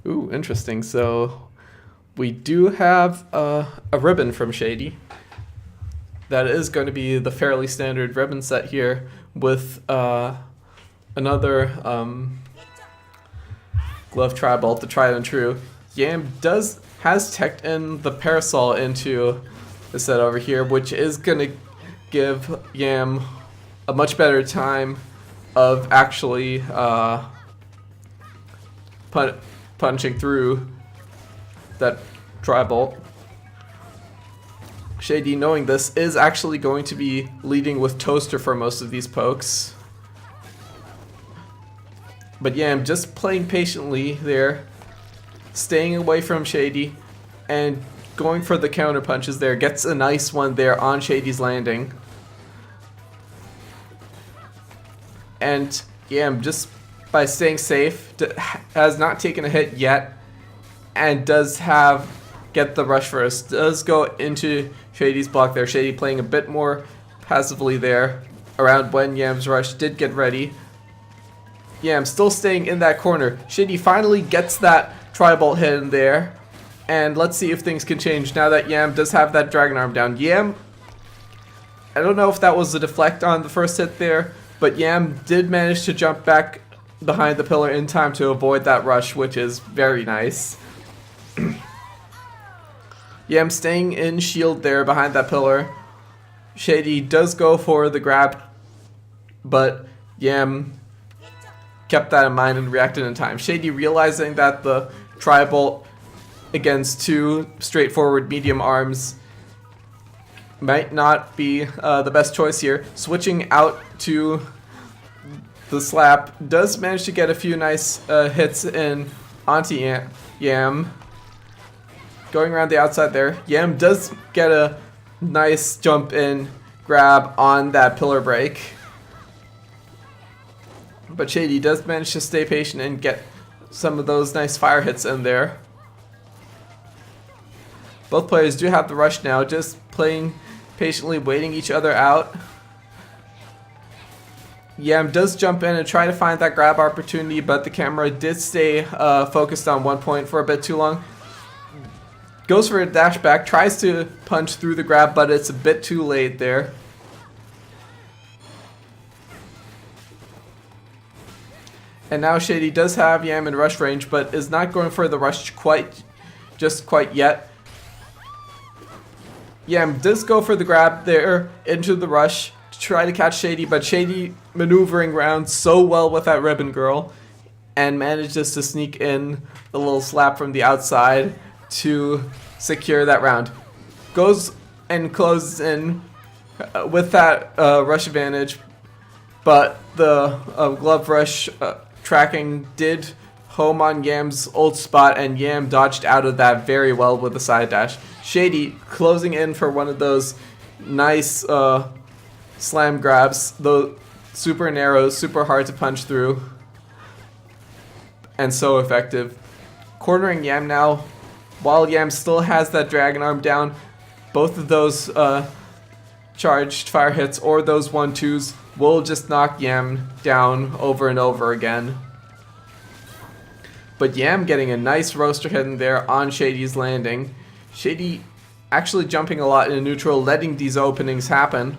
Ooh, interesting. So we do have a ribbon from Shady. That is going to be the fairly standard ribbon set here with another glove tribal, the tried and true. Yam has teched in the parasol into the set over here, which is going to give Yam a much better time of actually punching through that tribal. Shady, knowing this, is actually going to be leading with Toaster for most of these pokes. But yeah, I'm just playing patiently there, staying away from Shady, and going for the counter punches there. Gets a nice one there on Shady's landing. And yeah, I'm just by staying safe, has not taken a hit yet, and does get the rush first. Does go into Shady's block there. Shady playing a bit more passively there around when Yam's rush did get ready. Yam still staying in that corner. Shady finally gets that tri-bolt hit in there. And let's see if things can change now that Yam does have that dragon arm down. Yam, I don't know if that was a deflect on the first hit there, but Yam did manage to jump back behind the pillar in time to avoid that rush, which is very nice. Yam staying in shield there behind that pillar. Shady does go for the grab, but Yam kept that in mind and reacted in time. Shady, realizing that the tri-bolt against two straightforward medium arms might not be the best choice here, switching out to the slap, does manage to get a few nice hits in onto Yam. Going around the outside there, Yam does get a nice jump in grab on that pillar break. But Shady does manage to stay patient and get some of those nice fire hits in there. Both players do have the rush now, just playing patiently, waiting each other out. Yam does jump in and try to find that grab opportunity, but the camera did stay focused on one point for a bit too long. Goes for a dash back, tries to punch through the grab, but it's a bit too late there. And now Shady does have Yam in rush range, but is not going for the rush quite yet. Yam does go for the grab there into the rush to try to catch Shady, but Shady maneuvering around so well with that ribbon girl and manages to sneak in a little slap from the outside to secure that round. Goes and closes in with that rush advantage, but the glove rush tracking did home on Yam's old spot, and Yam dodged out of that very well with a side dash. Shady closing in for one of those nice slam grabs, though super narrow, super hard to punch through, and so effective. Cornering Yam now, while Yam still has that dragon arm down. Both of those charged fire hits or those 1-2s will just knock Yam down over and over again. But Yam getting a nice roaster hit in there on Shady's landing. Shady actually jumping a lot in neutral, letting these openings happen.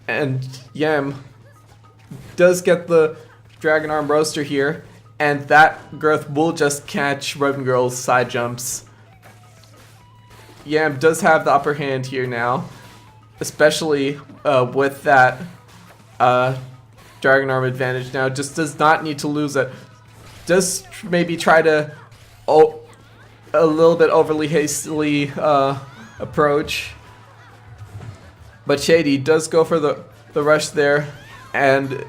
And Yam does get the dragon arm roaster here, and that girth will just catch Ribbon Girl's side jumps. Yam does have the upper hand here now, especially with that dragon arm advantage now. Just does not need to lose it. Just maybe try to a little bit overly hastily approach. But Shady does go for the rush there, and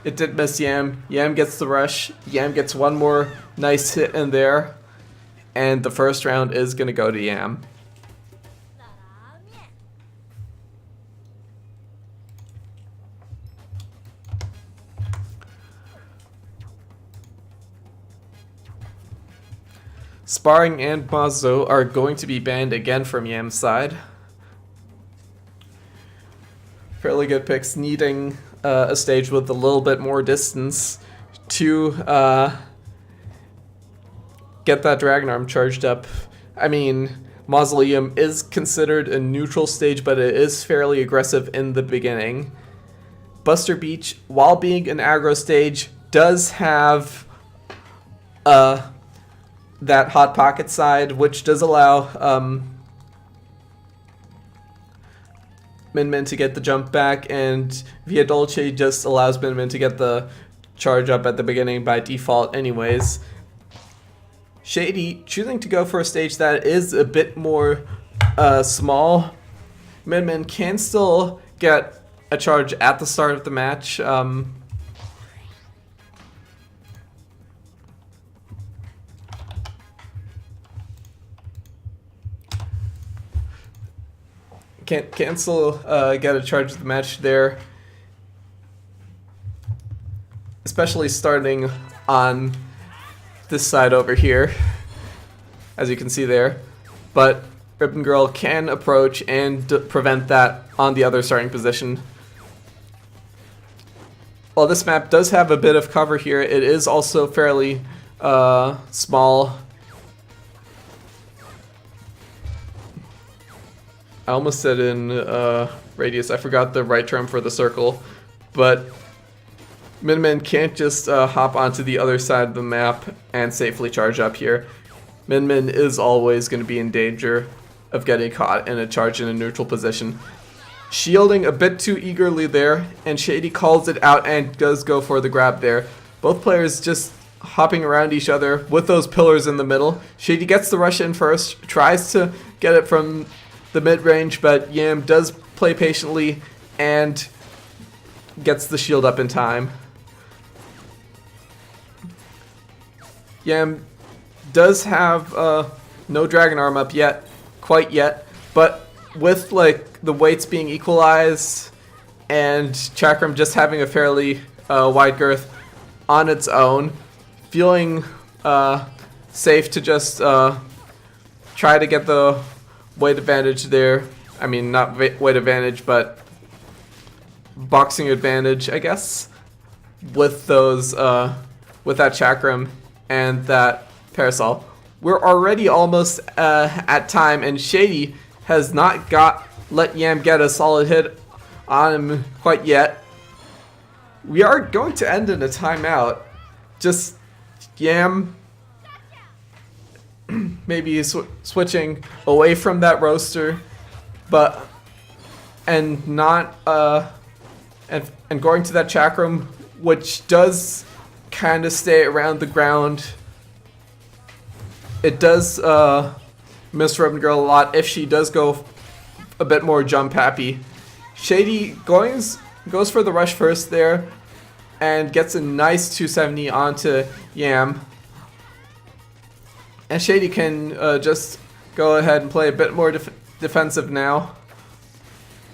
it did miss Yam. Yam gets the rush. Yam gets one more nice hit in there, and the first round is going to go to Yam. Sparring and Mazo are going to be banned again from Yam's side. Fairly good picks, needing a stage with a little bit more distance to get that Dragon Arm charged up. I mean, Mausoleum is considered a neutral stage, but it is fairly aggressive in the beginning. Buster Beach, while being an aggro stage, does have that Hot Pocket side, which does allow Min Min to get the jump back, and Via Dolce just allows Min Min to get the charge up at the beginning by default anyways. Shady choosing to go for a stage that is a bit more small. Min Min can still get a charge at the start of the match. Can still get a charge of the match there, especially starting on this side over here, as you can see there. But Ribbon Girl can approach and prevent that on the other starting position. While this map does have a bit of cover here, it is also fairly small. I almost said in radius. I forgot the right term for the circle, but Min Min can't just hop onto the other side of the map and safely charge up here. Min Min is always going to be in danger of getting caught in a charge in a neutral position. Shielding a bit too eagerly there, and Shady calls it out and does go for the grab there. Both players just hopping around each other with those pillars in the middle. Shady gets the rush in first, tries to get it from the mid-range, but Yam does play patiently and gets the shield up in time. Yam does have no Dragon Arm up yet, quite yet, but with like the weights being equalized and Chakram just having a fairly wide girth on its own, feeling safe to just try to get the weight advantage there. I mean, not weight advantage, but boxing advantage, I guess, with those with that Chakram and that Parasol. We're already almost at time, and Shady has not let Yam get a solid hit on him quite yet. We are going to end in a timeout. Just Yam maybe switching away from that roaster, but and not and going to that Chakram, which does kind of stay around the ground. It does miss Ribbon Girl a lot if she does go a bit more jump happy. Shady goes for the rush first there and gets a nice 270 onto Yam. And Shady can just go ahead and play a bit more defensive now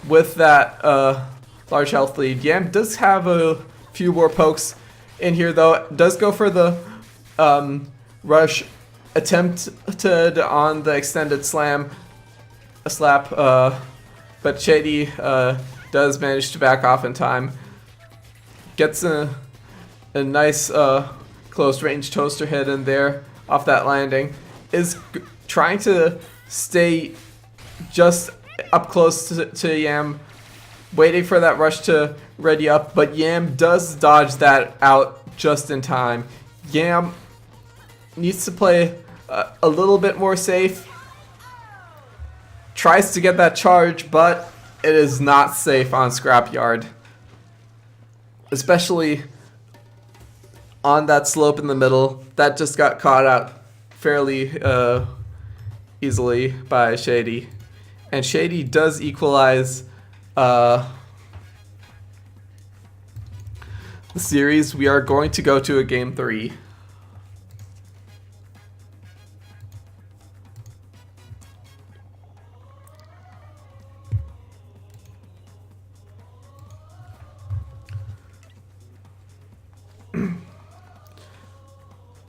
with that large health lead. Yam does have a few more pokes in here though. Does go for the rush attempted on the extended slap, but Shady does manage to back off in time. Gets a nice close range toaster hit in there off that landing. Is trying to stay just up close to Yam, waiting for that rush to ready up, but Yam does dodge that out just in time. Yam needs to play a little bit more safe. Tries to get that charge, but it is not safe on Scrapyard, especially on that slope in the middle. That just got caught out fairly easily by Shady, and Shady does equalize the series. We are going to go to a game 3.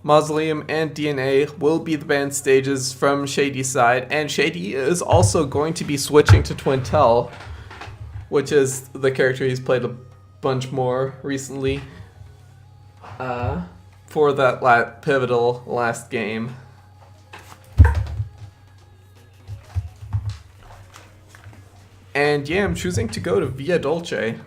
Mausoleum and DNA will be the banned stages from Shady's side, and Shady is also going to be switching to Twintel, which is the character he's played a bunch more recently for that pivotal last game. And Yam choosing to go to Via Dolce,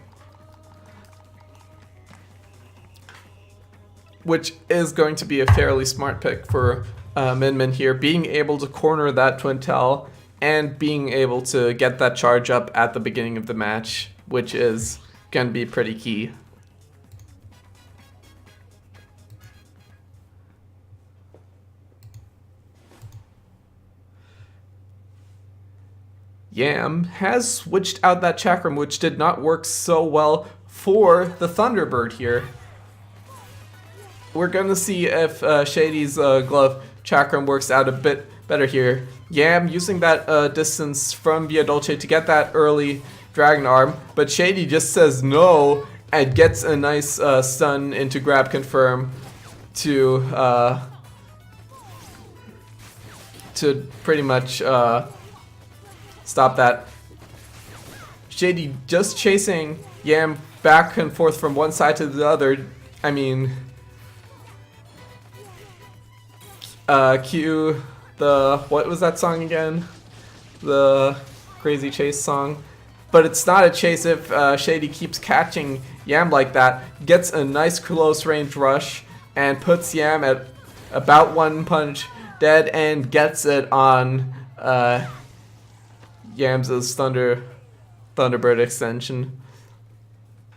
which is going to be a fairly smart pick for Min Min here, being able to corner that Twin Tail and being able to get that charge up at the beginning of the match, which is going to be pretty key. Yam has switched out that chakram, which did not work so well for the Thunderbird here. We're going to see if Shady's glove chakram works out a bit better here. Yam using that distance from Via Dolce to get that early Dragon Arm, but Shady just says no and gets a nice stun into grab confirm to pretty much stop that. Shady just chasing Yam back and forth from one side to the other. I mean, cue the, what was that song again? The Crazy Chase song. But it's not a chase if Shady keeps catching Yam like that. Gets a nice close range rush and puts Yam at about one punch dead and gets it on Yam's Thunderbird extension.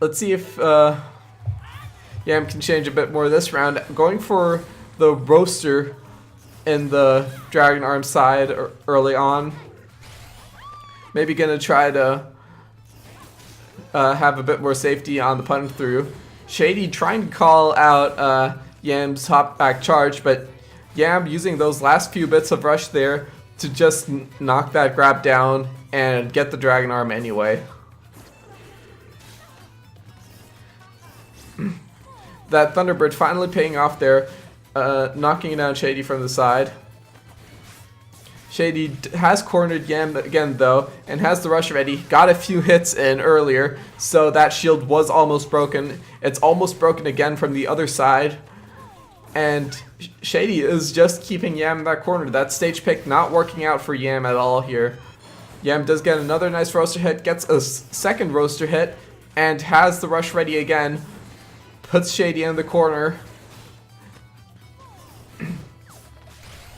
Let's see if Yam can change a bit more this round. Going for the roaster in the Dragon Arm side early on. Maybe gonna try to have a bit more safety on the punch through. Shady trying to call out Yam's hop back charge, but Yam using those last few bits of rush there to just knock that grab down and get the Dragon Arm anyway. That Thunderbird finally paying off there, knocking down Shady from the side. Shady has cornered Yam again though, and has the rush ready. Got a few hits in earlier, so that shield was almost broken. It's almost broken again from the other side. And Shady is just keeping Yam in that corner. That stage pick not working out for Yam at all here. Yam does get another nice roaster hit, gets a second roaster hit, and has the rush ready again. Puts Shady in the corner.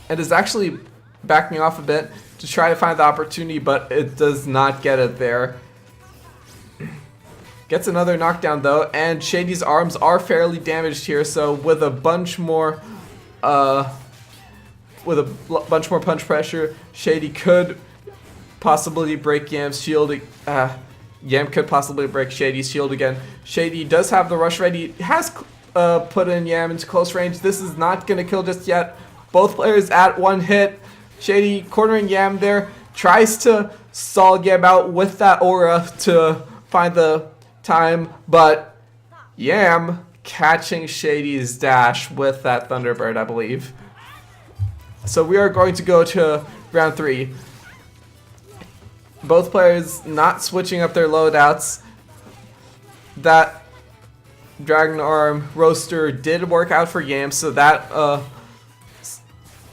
And is actually backing off a bit to try to find the opportunity, but it does not get it there. Gets another knockdown though, and Shady's arms are fairly damaged here, so with a bunch more punch pressure, Shady could possibly break Yam's shield. Yam could possibly break Shady's shield again. Shady does have the rush ready, has put in Yam into close range. This is not going to kill just yet. Both players at one hit. Shady cornering Yam there, tries to stall Yam out with that aura to find the time, but Yam catching Shady's dash with that Thunderbird, I believe. So we are going to go to round 3. Both players not switching up their loadouts. That Dragon Arm roaster did work out for Yam, so that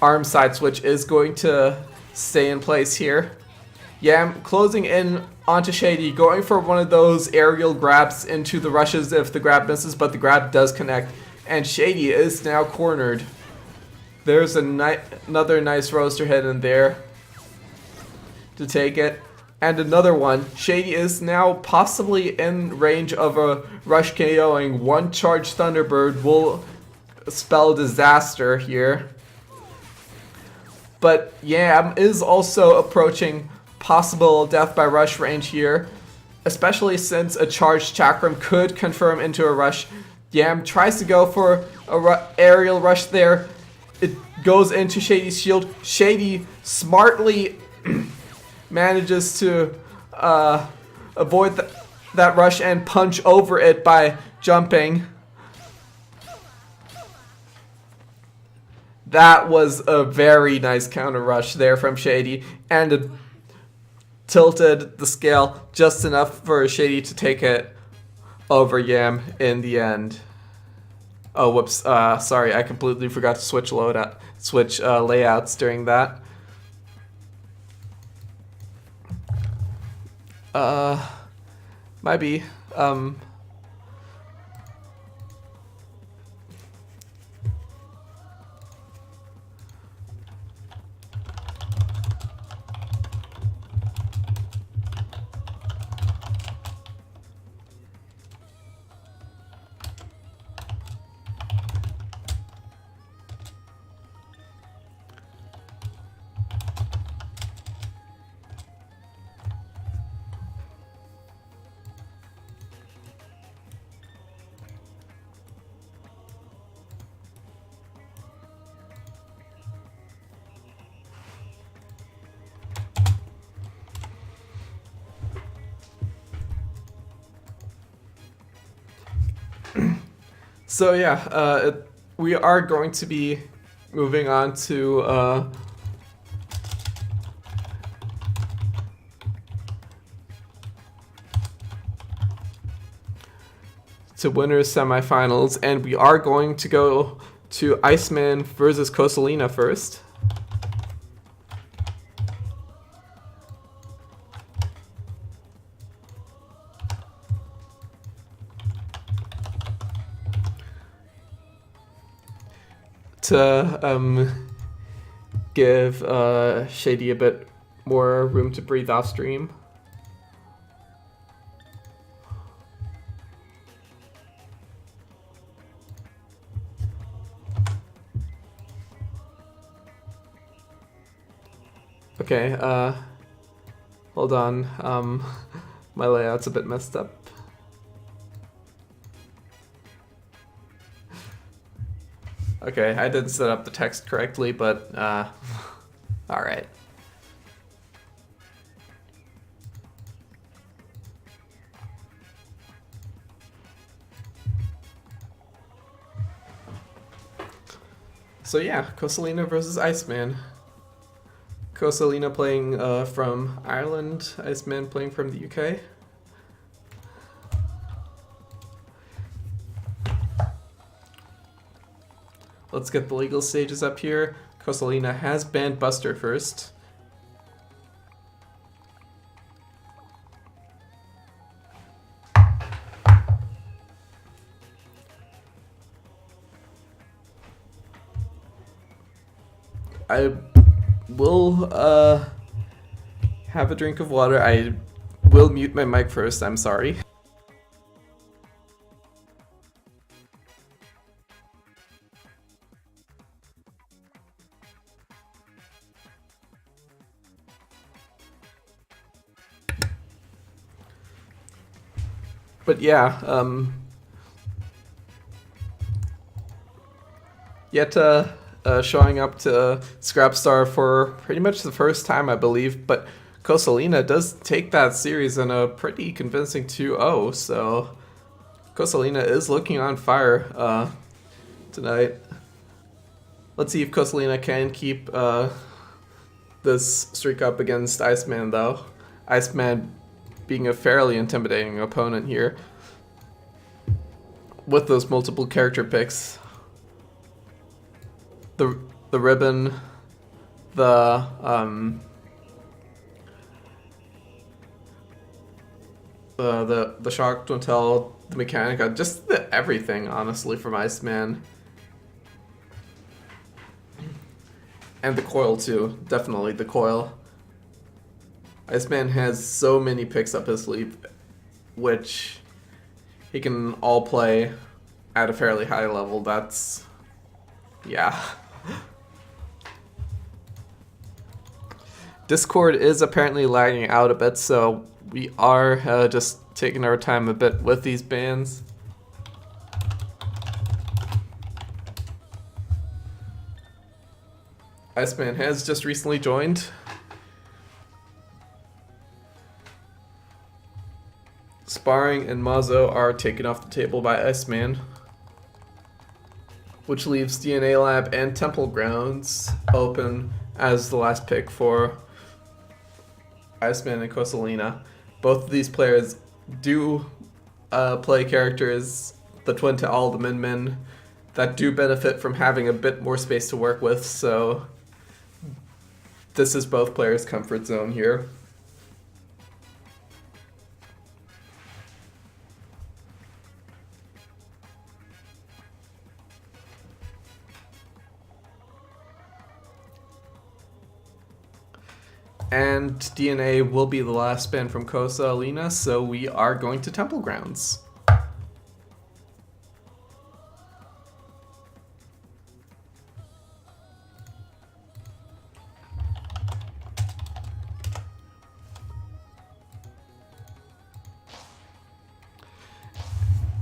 arm side switch is going to stay in place here. Yam closing in onto Shady, going for one of those aerial grabs into the rushes if the grab misses, but the grab does connect, and Shady is now cornered. There's another nice roaster hit in there to take it, and another one. Shady is now possibly in range of a rush KOing. One charge Thunderbird will spell disaster here. But Yam is also approaching possible death by rush range here, especially since a charged chakram could confirm into a rush. Yam tries to go for a aerial rush there. It goes into Shady's shield. Shady smartly manages to avoid that rush and punch over it by jumping. That was a very nice counter rush there from Shady, and it tilted the scale just enough for Shady to take it over Yam in the end. Oh, whoops. Sorry, I completely forgot to switch layouts during that. Might be. So yeah, we are going to be moving on to winners semifinals, and we are going to go to Iceman versus Kosalina first. To give Shady a bit more room to breathe off stream. Okay, hold on. My layout's a bit messed up. Okay, I didn't set up the text correctly, but alright. So yeah, Kosalina versus Iceman. Kosalina playing from Ireland, Iceman playing from the UK. Let's get the legal stages up here. Kosalina has banned Buster first. I will have a drink of water. I will mute my mic first, I'm sorry. But yeah, Yetta showing up to Scrapstar for pretty much the first time, I believe, but Kosalina does take that series in a pretty convincing 2-0, so Kosalina is looking on fire tonight. Let's see if Kosalina can keep this streak up against Iceman, though. Iceman being a fairly intimidating opponent here with those multiple character picks. The ribbon, the shock Twintel, the Mechanica, just everything, honestly, from Iceman. And the coil too, definitely the coil. Iceman has so many picks up his sleeve, which he can all play at a fairly high level. That's, yeah. Discord is apparently lagging out a bit, so we are just taking our time a bit with these bans. Iceman has just recently joined. Sparring and Mazo are taken off the table by Iceman, which leaves DNA Lab and Temple Grounds open as the last pick for Iceman and Kosalina. Both of these players do play characters, the Twin to all the Min, that do benefit from having a bit more space to work with, so this is both players' comfort zone here. And DNA will be the last spin from Kosa Alina, so we are going to Temple Grounds.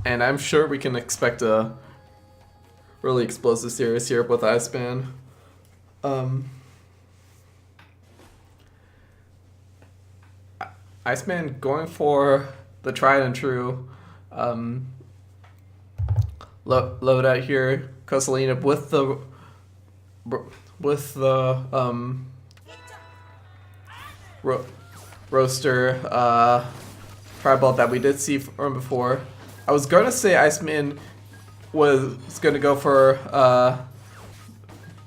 And I'm sure we can expect a really explosive series here with Iceman. Iceman going for the tried and true load out here. Kosalina with the roaster tribal that we did see from before. I was going to say Iceman was going to go for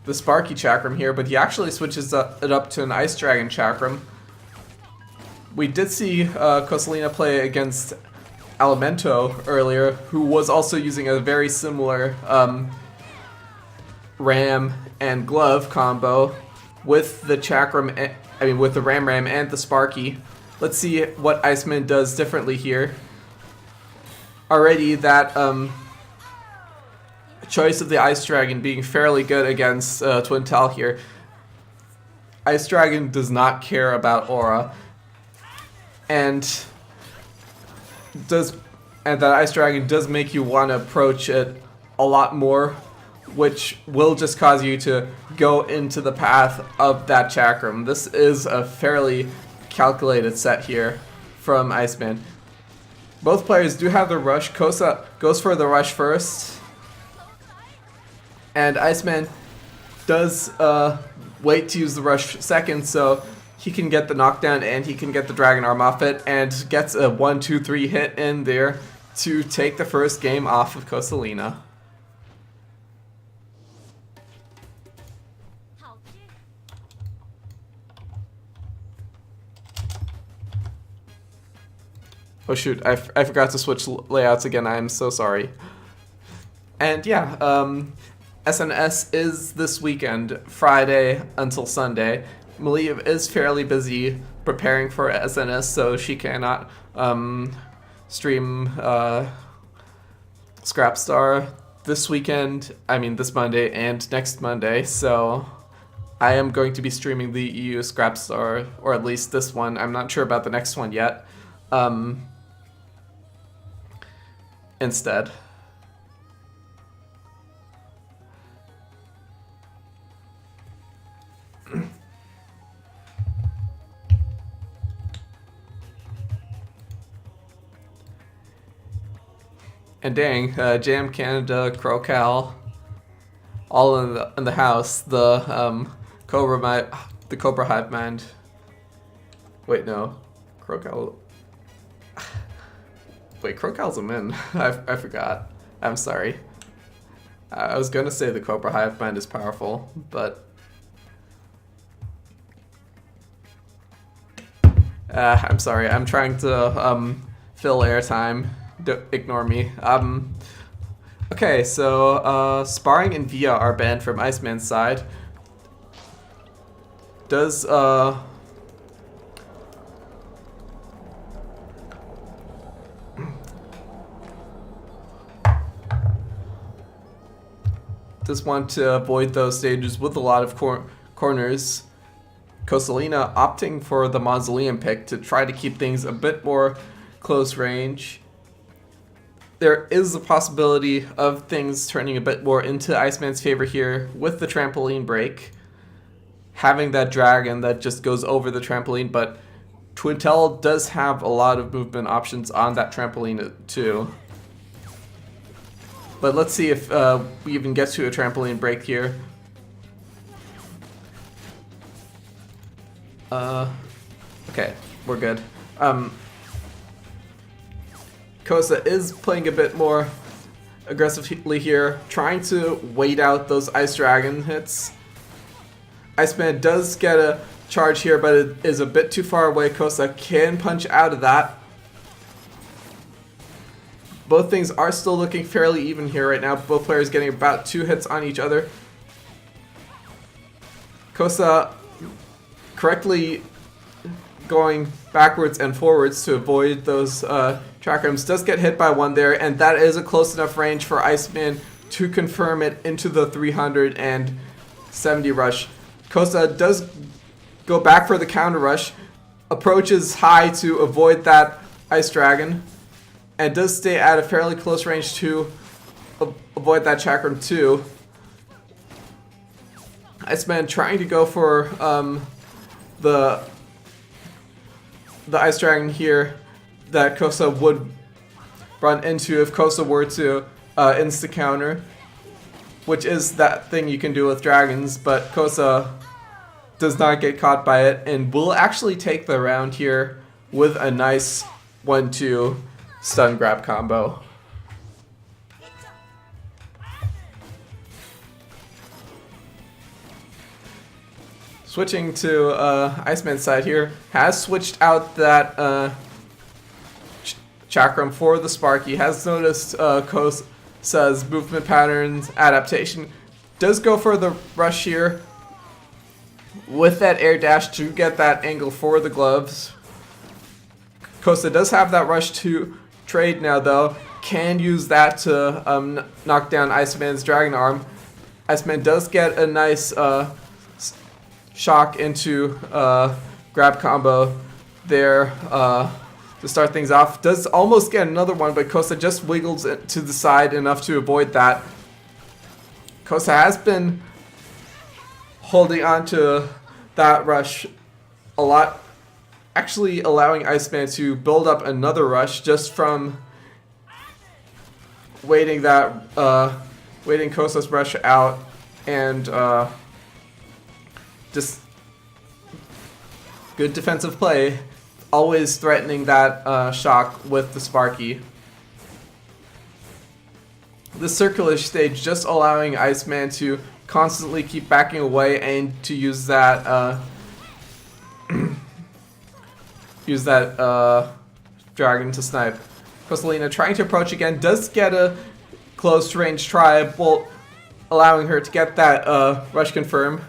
the Sparky Chakram here, but he actually switches it up to an Ice Dragon Chakram. We did see Kosalina play against Alimento earlier, who was also using a very similar Ram and Glove combo with the Chakram, with the Ram and the Sparky. Let's see what Iceman does differently here. Already that choice of the Ice Dragon being fairly good against Twintel here. Ice Dragon does not care about aura, and that Ice Dragon does make you want to approach it a lot more, which will just cause you to go into the path of that Chakram. This is a fairly calculated set here from Iceman. Both players do have the rush. Kosa goes for the rush first, and Iceman does wait to use the rush second, so he can get the knockdown and he can get the Dragon Arm off it, and gets a 1-2-3 hit in there to take the first game off of Kosalina. Oh shoot, I forgot to switch layouts again, I'm so sorry. And yeah, SNS is this weekend, Friday until Sunday. Maliv is fairly busy preparing for SNS, so she cannot stream Scrapstar this weekend, this Monday and next Monday, so I am going to be streaming the EU Scrapstar, or at least this one. I'm not sure about the next one yet. Instead. And dang, Jam Canada, Crocal, all in the house. The Cobra Hive Mind. Wait, no, Crocal. Wait, Crocal's a min. I forgot. I'm sorry. I was gonna say the Cobra Hive Mind is powerful, but I'm sorry. I'm trying to fill airtime. Ignore me. Okay, so Sparring and Via are banned from Iceman's side. Does want to avoid those stages with a lot of corners. Kosalina opting for the Mausoleum pick to try to keep things a bit more close range. There is a possibility of things turning a bit more into Iceman's favor here with the trampoline break. Having that dragon that just goes over the trampoline, but Twintel does have a lot of movement options on that trampoline too. But let's see if we even get to a trampoline break here. Okay, we're good. Kosa is playing a bit more aggressively here, trying to wait out those Ice Dragon hits. Iceman does get a charge here, but it is a bit too far away. Kosa can punch out of that. Both things are still looking fairly even here right now. Both players getting about 2 hits on each other. Kosa correctly going backwards and forwards to avoid those chakrams. Does get hit by one there, and that is a close enough range for Iceman to confirm it into the 370 rush. Kosa does go back for the counter rush, approaches high to avoid that Ice Dragon, and does stay at a fairly close range to avoid that chakram too. Iceman trying to go for the Ice Dragon here that Kosa would run into if Kosa were to insta counter, which is that thing you can do with dragons, but Kosa does not get caught by it and will actually take the round here with a nice 1-2 stun grab combo. Switching to Iceman's side here, has switched out that chakram for the Sparky, has noticed Kosa's movement patterns, adaptation, does go for the rush here with that air dash to get that angle for the gloves. Kosa does have that rush to trade now though, can use that to knock down Iceman's Dragon Arm. Iceman does get a nice shock into grab combo there to start things off. Does almost get another one, but Kosa just wiggles it to the side enough to avoid that. Kosa has been holding on to that rush a lot, actually allowing Iceman to build up another rush just from waiting Kosa's rush out and just good defensive play, always threatening that shock with the Sparky. The circular stage just allowing Iceman to constantly keep backing away and to use that dragon to snipe. Kosalina trying to approach again, does get a close range try, well, allowing her to get that rush confirm.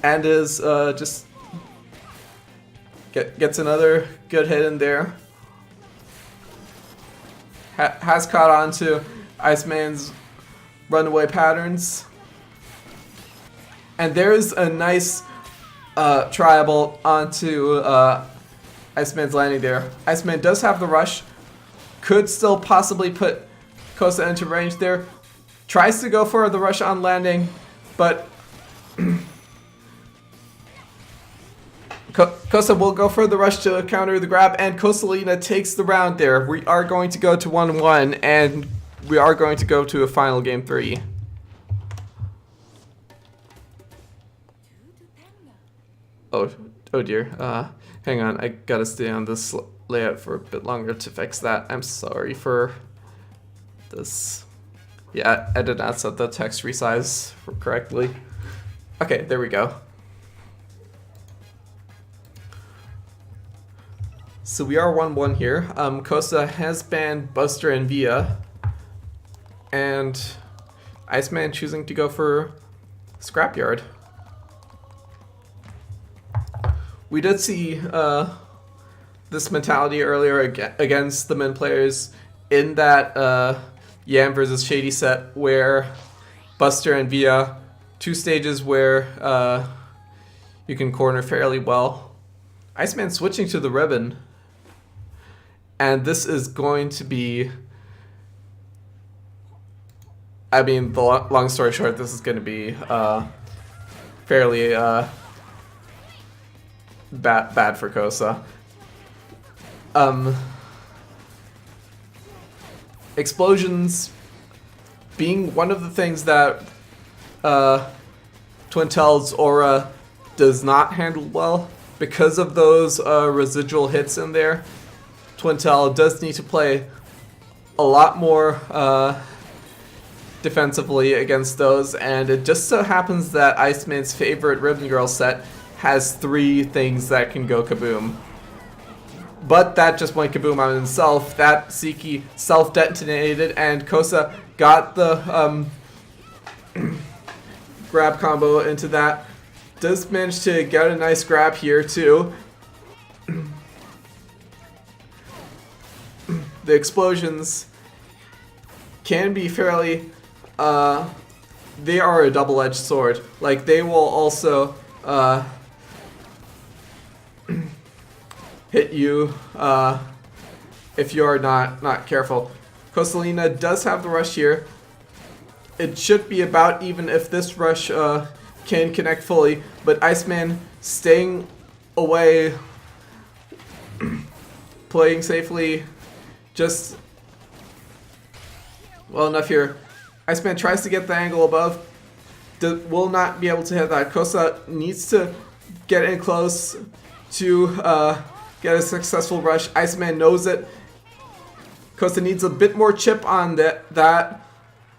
And is just gets another good hit in there. Has caught on to Iceman's runaway patterns. And there's a nice triable onto Iceman's landing there. Iceman does have the rush. Could still possibly put Kosa into range there. Tries to go for the rush on landing, but Kosa will go for the rush to counter the grab, and Kosalina takes the round there. We are going to go to 1-1, and we are going to go to a final game 3. Oh dear. Hang on, I gotta stay on this layout for a bit longer to fix that. I'm sorry for this. Yeah, I did not set the text resize correctly. Okay, there we go. So we are 1-1 here. Kosa has banned Buster and Via, and Iceman choosing to go for Scrapyard. We did see this mentality earlier against the men players in that Yam versus Shady set, where Buster and Via, 2 stages where you can corner fairly well. Iceman switching to the ribbon. And this is going to be, I mean, the long story short, this is going to be fairly bad for Kosa. Explosions being one of the things that Twintel's aura does not handle well because of those residual hits in there. Twintel does need to play a lot more defensively against those, and it just so happens that Iceman's favorite Ribbon Girl set has 3 things that can go kaboom. But that just went kaboom on himself. That Siki self-detonated, and Kosa got the grab combo into that. does manage to get a nice grab here too. The explosions can be fairly, they are a double-edged sword. Like, they will also hit you if you are not careful. Kosalina does have the rush here. It should be about even if this rush can connect fully, but Iceman staying away, playing safely, just well enough here. Iceman tries to get the angle above, will not be able to hit that. Kosa needs to get in close to get a successful rush. Iceman knows it. Kosa needs a bit more chip on that.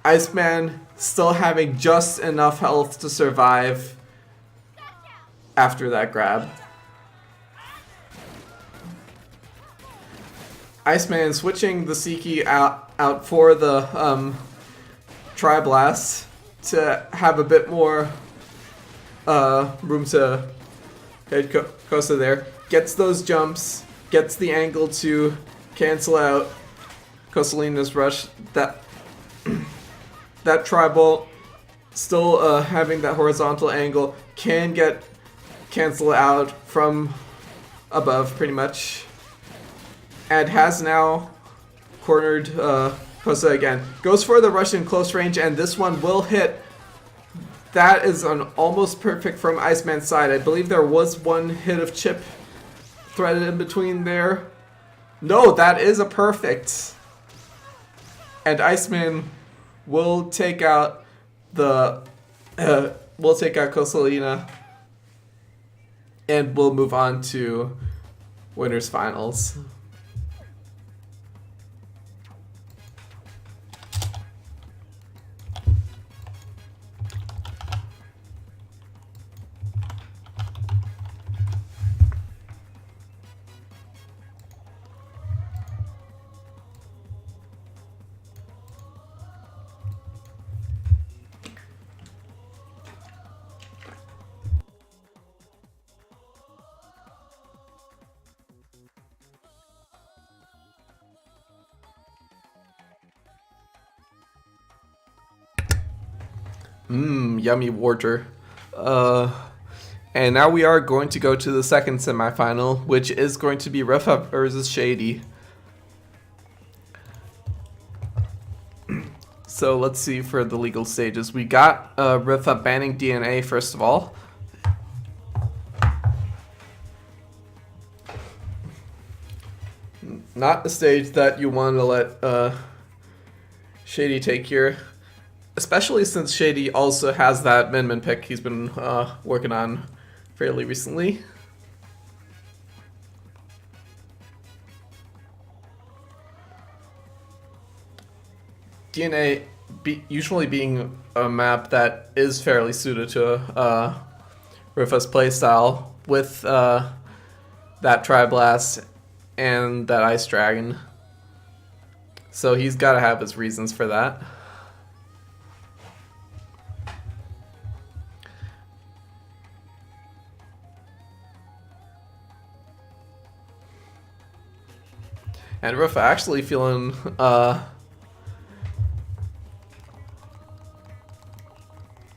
Iceman still having just enough health to survive after that grab. Iceman switching the Seiki out for the Tri-Blast to have a bit more room to hit Kosa there. Gets those jumps, gets the angle to cancel out Kosalina's rush. That Tri-Bolt still having that horizontal angle can get canceled out from above pretty much. And has now cornered Kosa again. Goes for the rush in close range, and this one will hit. That is an almost perfect from Iceman's side. I believe there was one hit of chip threaded in between there. No, that is a perfect. And Iceman will take out the will take out Kosalina, and we'll move on to winners finals. Yummy water. And now we are going to go to the second semifinal, which is going to be Rifa versus Shady. So let's see for the legal stages. We got Rifa banning DNA first of all. Not the stage that you want to let Shady take here. Especially since Shady also has that Min pick he's been working on fairly recently. DNA usually being a map that is fairly suited to Rifa's playstyle with that Tri-Blast and that Ice Dragon. So he's got to have his reasons for that. And Rifa actually feeling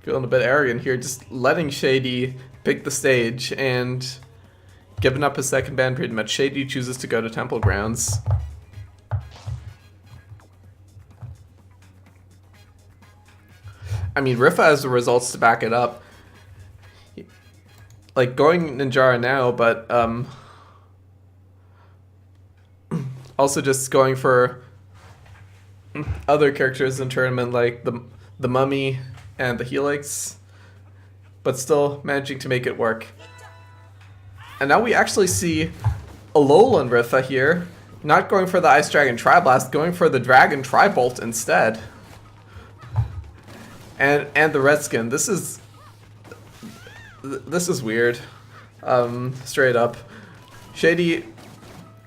feeling a bit arrogant here, just letting Shady pick the stage and giving up his second ban pretty much. Shady chooses to go to Temple Grounds. I mean, Rifa has the results to back it up. Like going Ninjara now, but also just going for other characters in tournament like the Mummy and the Helix, but still managing to make it work. And now we actually see Alolan Rifa here, not going for the Ice Dragon Tri-Blast, going for the Dragon Tri-Bolt instead. And the red skin. This is weird. Straight up. Shady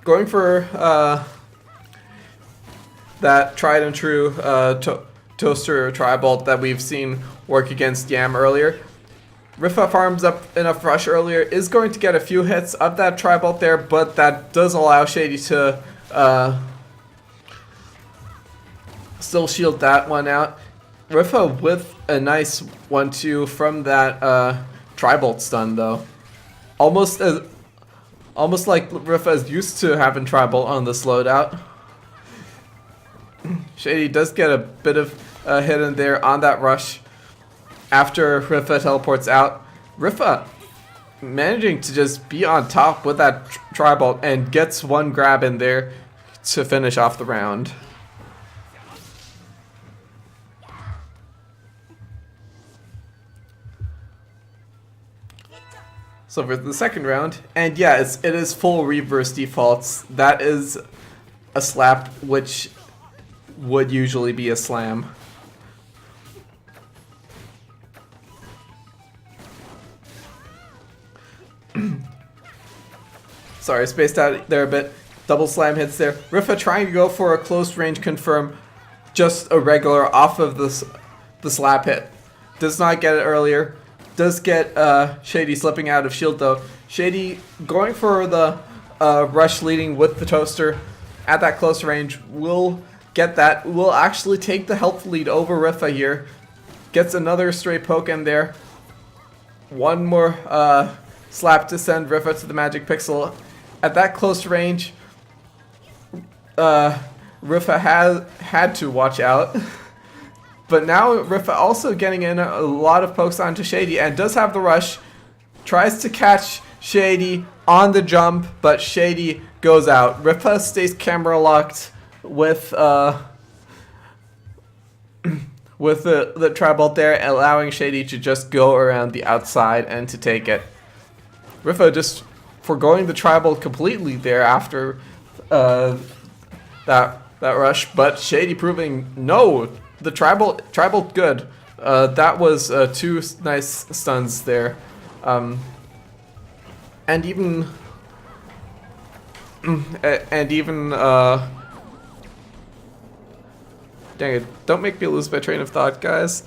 going for that tried and true Toaster Tri-Bolt that we've seen work against Yam earlier. Rifa farms up enough rush earlier, is going to get a few hits of that tri-bolt there, but that does allow Shady to still shield that one out. Rifa with a nice 1-2 from that tri-bolt stun though. Almost like Rifa is used to having tri-bolt on this loadout. Shady does get a bit of a hit in there on that rush after Rifa teleports out. Rifa managing to just be on top with that tri-bolt and gets one grab in there to finish off the round. So for the second round, and yeah, it is full reverse defaults. That is a slap, which would usually be a slam. Sorry, spaced out there a bit. Double slam hits there. Rifa trying to go for a close range confirm, just a regular off of the slap hit. Does not get it earlier. Does get Shady slipping out of shield though. Shady going for the rush leading with the toaster at that close range. Will get that. Will actually take the health lead over Rifa here. Gets another stray poke in there. One more slap to send Rifa to the magic pixel. At that close range, Rifa had to watch out. But now Rifa also getting in a lot of pokes onto Shady and does have the rush. Tries to catch Shady on the jump, but Shady goes out. Rifa stays camera locked with the tri-bolt there, allowing Shady to just go around the outside and to take it. Rifa just foregoing the tri-bolt completely there after that rush, but Shady proving no. The tri-bolt good. That was two nice stuns there. And even dang it, don't make me lose my train of thought, guys.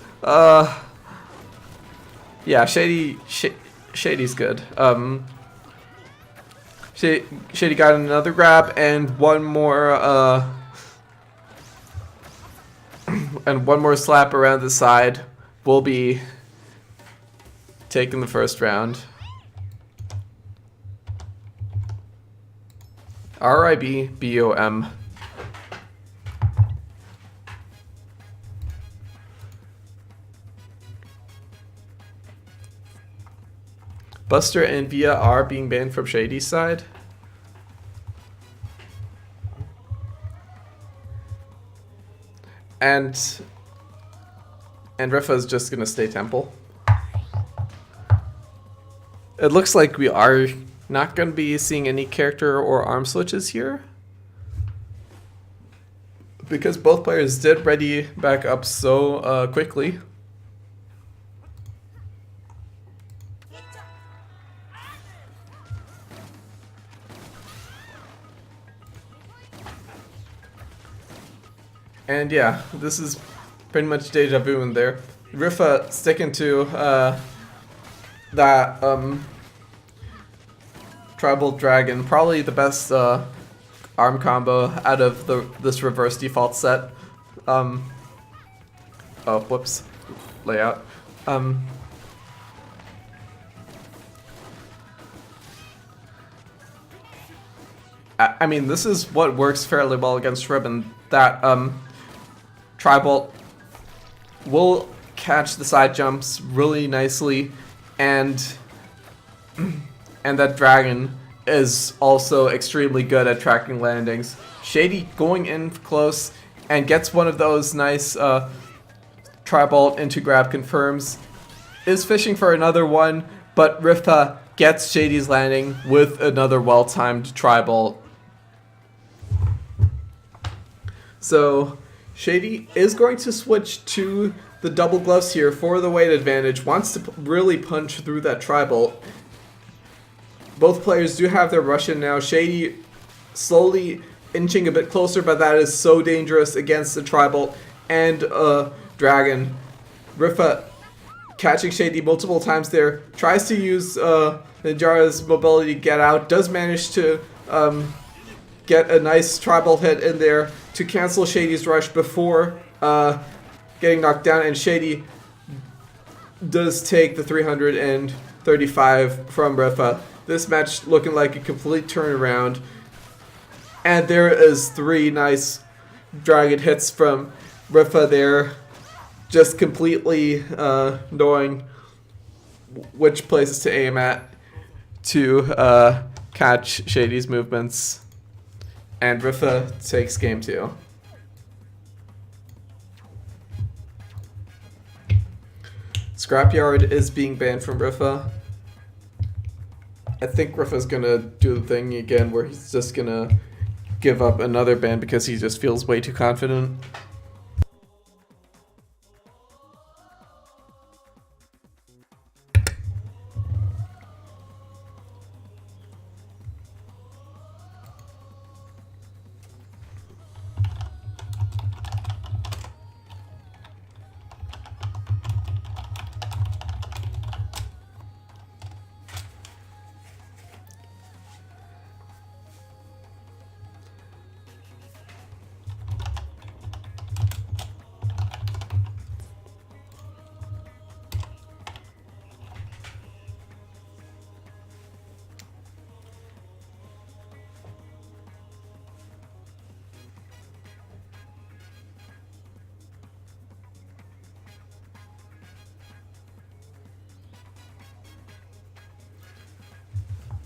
Yeah, Shady's good. Shady got another grab and one more slap around the side. Will be taking the first round. RIB-BOM. Buster and Via are being banned from Shady's side. And Rifa is just gonna stay temple. It looks like we are not gonna be seeing any character or arm switches here, because both players did ready back up so quickly. And yeah, this is pretty much deja vu in there. Rifa sticking to that Tribal Dragon, probably the best arm combo out of this reverse default set. Oh, whoops, layout. I mean, this is what works fairly well against Ribbon. That Tri-Bolt will catch the side jumps really nicely, and that Dragon is also extremely good at tracking landings. Shady going in close and gets one of those nice Tri-Bolt into grab confirms. Is fishing for another one, but Rifa gets Shady's landing with another well-timed Tri-Bolt. So Shady is going to switch to the double gloves here for the weight advantage, wants to really punch through that Tri-Bolt. Both players do have their rush in now. Shady slowly inching a bit closer, but that is so dangerous against the Tri-Bolt and Dragon. Rifa catching Shady multiple times there. Tries to use Ninjara's mobility to get out. Does manage to get a nice tribal hit in there to cancel Shady's rush before getting knocked down. And Shady does take the 335 from Rifa. This match looking like a complete turnaround. And there is 3 nice dragon hits from Rifa there. Just completely knowing which places to aim at to catch Shady's movements. And Rifa takes game 2. Scrapyard is being banned from Rifa. I think Rifa's gonna do the thing again where he's just gonna give up another ban because he just feels way too confident.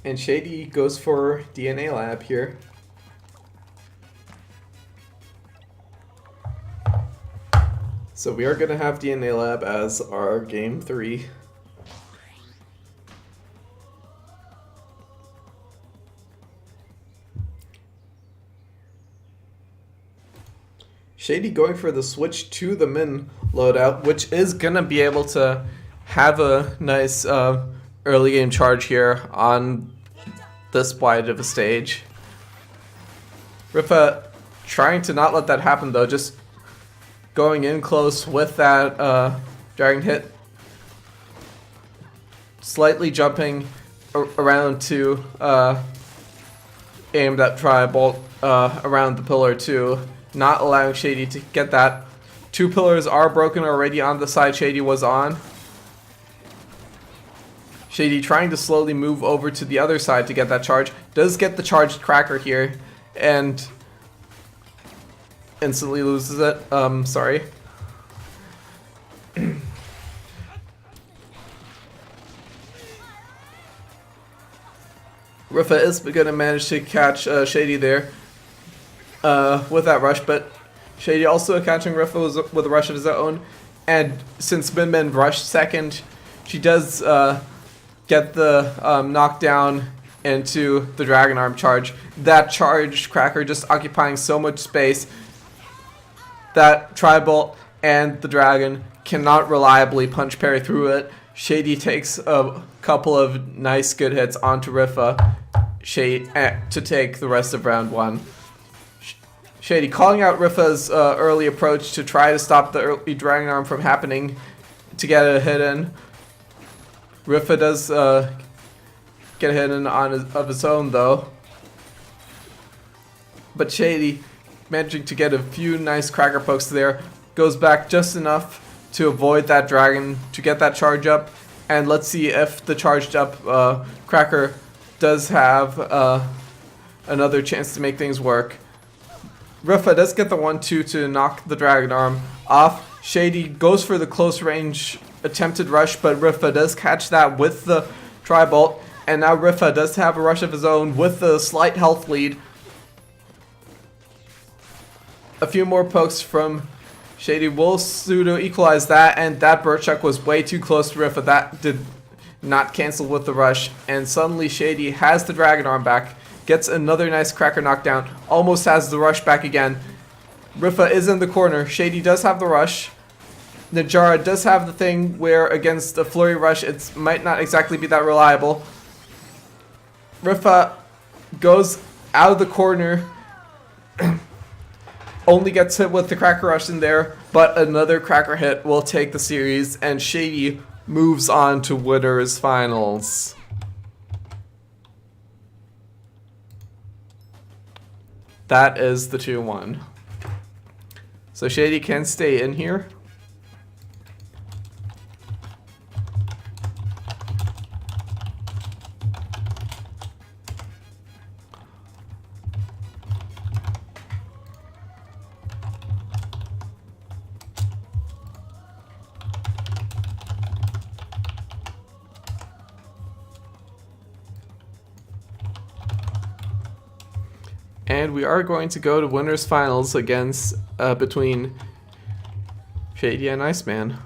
And Shady goes for DNA Lab here. So we are going to have DNA Lab as our game 3. Shady going for the switch to the Min loadout, which is going to be able to have a nice early game charge here on this wide of a stage. Rifa trying to not let that happen though, just going in close with that dragon hit. Slightly jumping around to aim that tri-bolt around the pillar too, not allowing Shady to get that. 2 pillars are broken already on the side Shady was on. Shady trying to slowly move over to the other side to get that charge. Does get the charged cracker here and instantly loses it. Sorry. Rifa is going to manage to catch Shady there with that rush, but Shady also catching Rifa with a rush of his own. And since Min Min rushed second, she does get the knockdown into the Dragon Arm charge. That charged cracker just occupying so much space that Tri-Bolt and the Dragon cannot reliably punch parry through it. Shady takes a couple of nice good hits onto Rifa to take the rest of round 1. Shady calling out Rifa's early approach to try to stop the early Dragon Arm from happening to get a hit in. Rifa does get a hit in of his own though. But Shady managing to get a few nice cracker pokes there. Goes back just enough to avoid that dragon to get that charge up. And let's see if the charged up cracker does have another chance to make things work. Rifa does get the 1-2 to knock the Dragon Arm off. Shady goes for the close range attempted rush, but Rifa does catch that with the Tri-Bolt. And now Rifa does have a rush of his own with a slight health lead. A few more pokes from Shady will pseudo equalize that, and that bird chuck was way too close to Rifa. That did not cancel with the rush, and suddenly Shady has the Dragon Arm back. Gets another nice cracker knockdown. Almost has the rush back again. Rifa is in the corner. Shady does have the rush. Najara does have the thing where against a flurry rush it might not exactly be that reliable. Rifa goes out of the corner. Only gets hit with the cracker rush in there, but another cracker hit will take the series, and Shady moves on to winners finals. That is the 2-1. So Shady can stay in here. And we are going to go to winners finals against between Shady and Iceman.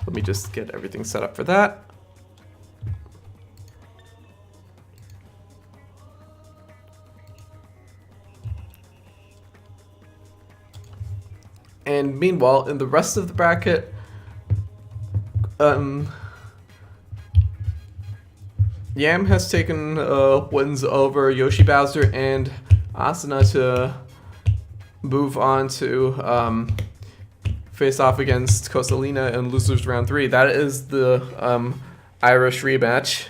Let me just get everything set up for that. And meanwhile, in the rest of the bracket, Yam has taken wins over Yoshi Bowser and Asuna to move on to face off against Kosalina in losers round 3. That is the Irish rematch,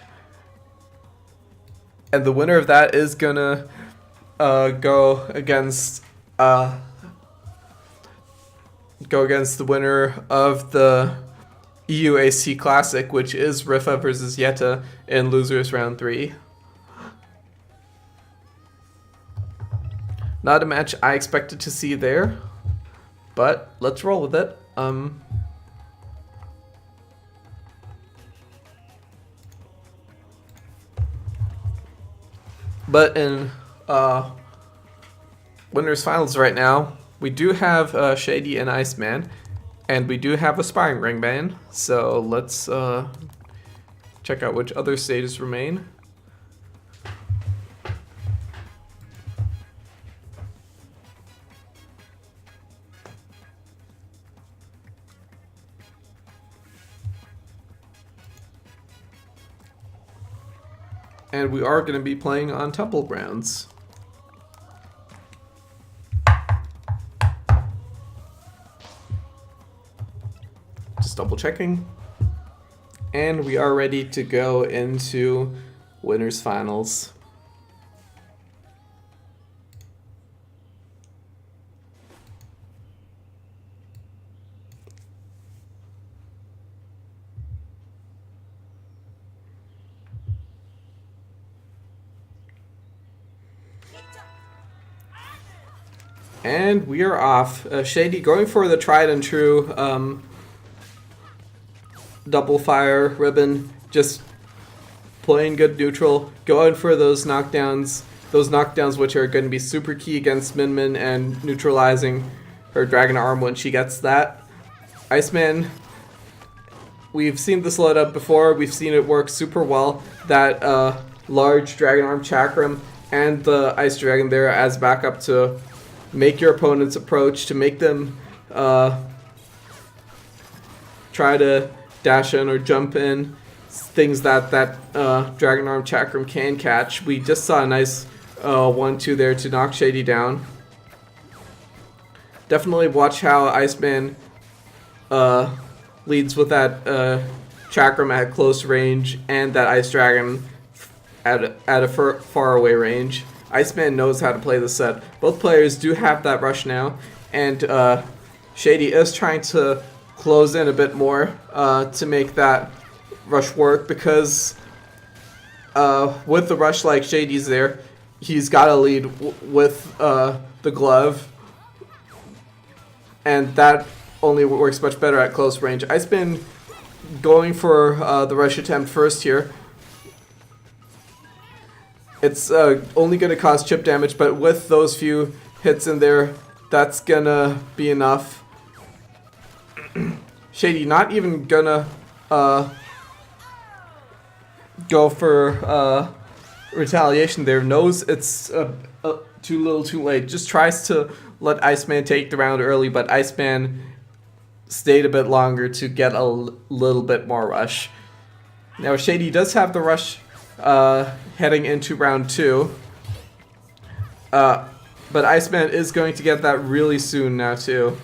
and the winner of that is gonna go against the winner of the EUAC Classic, which is Rifa versus Yetta in losers round 3. Not a match I expected to see there, but let's roll with it. But in winners finals right now, we do have Shady and Iceman. And we do have a sparring ring ban, so let's check out which other stages remain. And we are going to be playing on Temple Grounds. Double checking, and we are ready to go into winners finals. And we are off. Shady going for the tried and true double fire ribbon, just playing good neutral, going for those knockdowns which are going to be super key against Min Min and neutralizing her Dragon Arm when she gets that. Iceman, we've seen this load up before, we've seen it work super well, that large Dragon Arm Chakram and the Ice Dragon there as backup to make your opponent's approach, to make them try to dash in or jump in, things that Dragon Arm Chakram can catch. We just saw a nice 1-2 there to knock Shady down. Definitely watch how Iceman leads with that Chakram at close range and that Ice Dragon at a far away range. Iceman knows how to play the set. Both players do have that rush now, and Shady is trying to close in a bit more to make that rush work, because with the rush like Shady's there, he's got to lead with the glove, and that only works much better at close range. Iceman going for the rush attempt first here. It's only going to cause chip damage, but with those few hits in there, that's going to be enough. Shady not even gonna go for retaliation there. Knows it's too little too late. Just tries to let Iceman take the round early, but Iceman stayed a bit longer to get a little bit more rush. Now Shady does have the rush heading into round 2. But Iceman is going to get that really soon now too.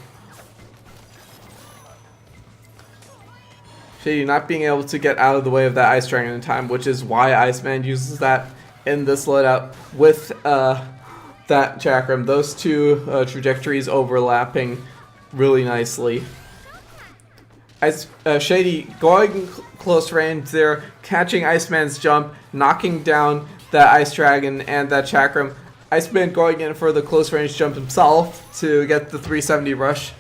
Shady not being able to get out of the way of that Ice Dragon in time, which is why Iceman uses that in this loadout with that Chakram. Those two trajectories overlapping really nicely. Shady going close range there, catching Iceman's jump, knocking down that Ice Dragon and that Chakram. Iceman going in for the close range jump himself to get the 370 rush.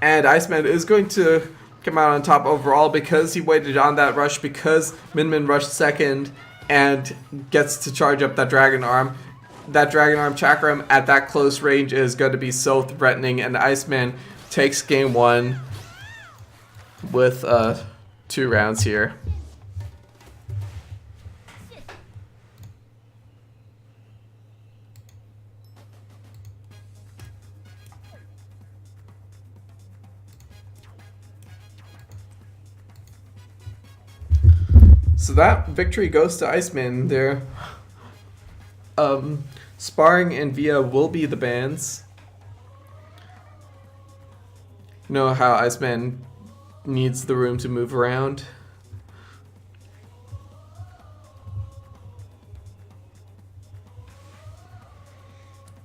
And Iceman is going to come out on top overall because he waited on that rush, because Min Min rushed second and gets to charge up that Dragon Arm. That Dragon Arm Chakram at that close range is going to be so threatening, and Iceman takes game 1 with 2 rounds here. So that victory goes to Iceman there. Sparring and Via will be the bans. You know how Iceman needs the room to move around.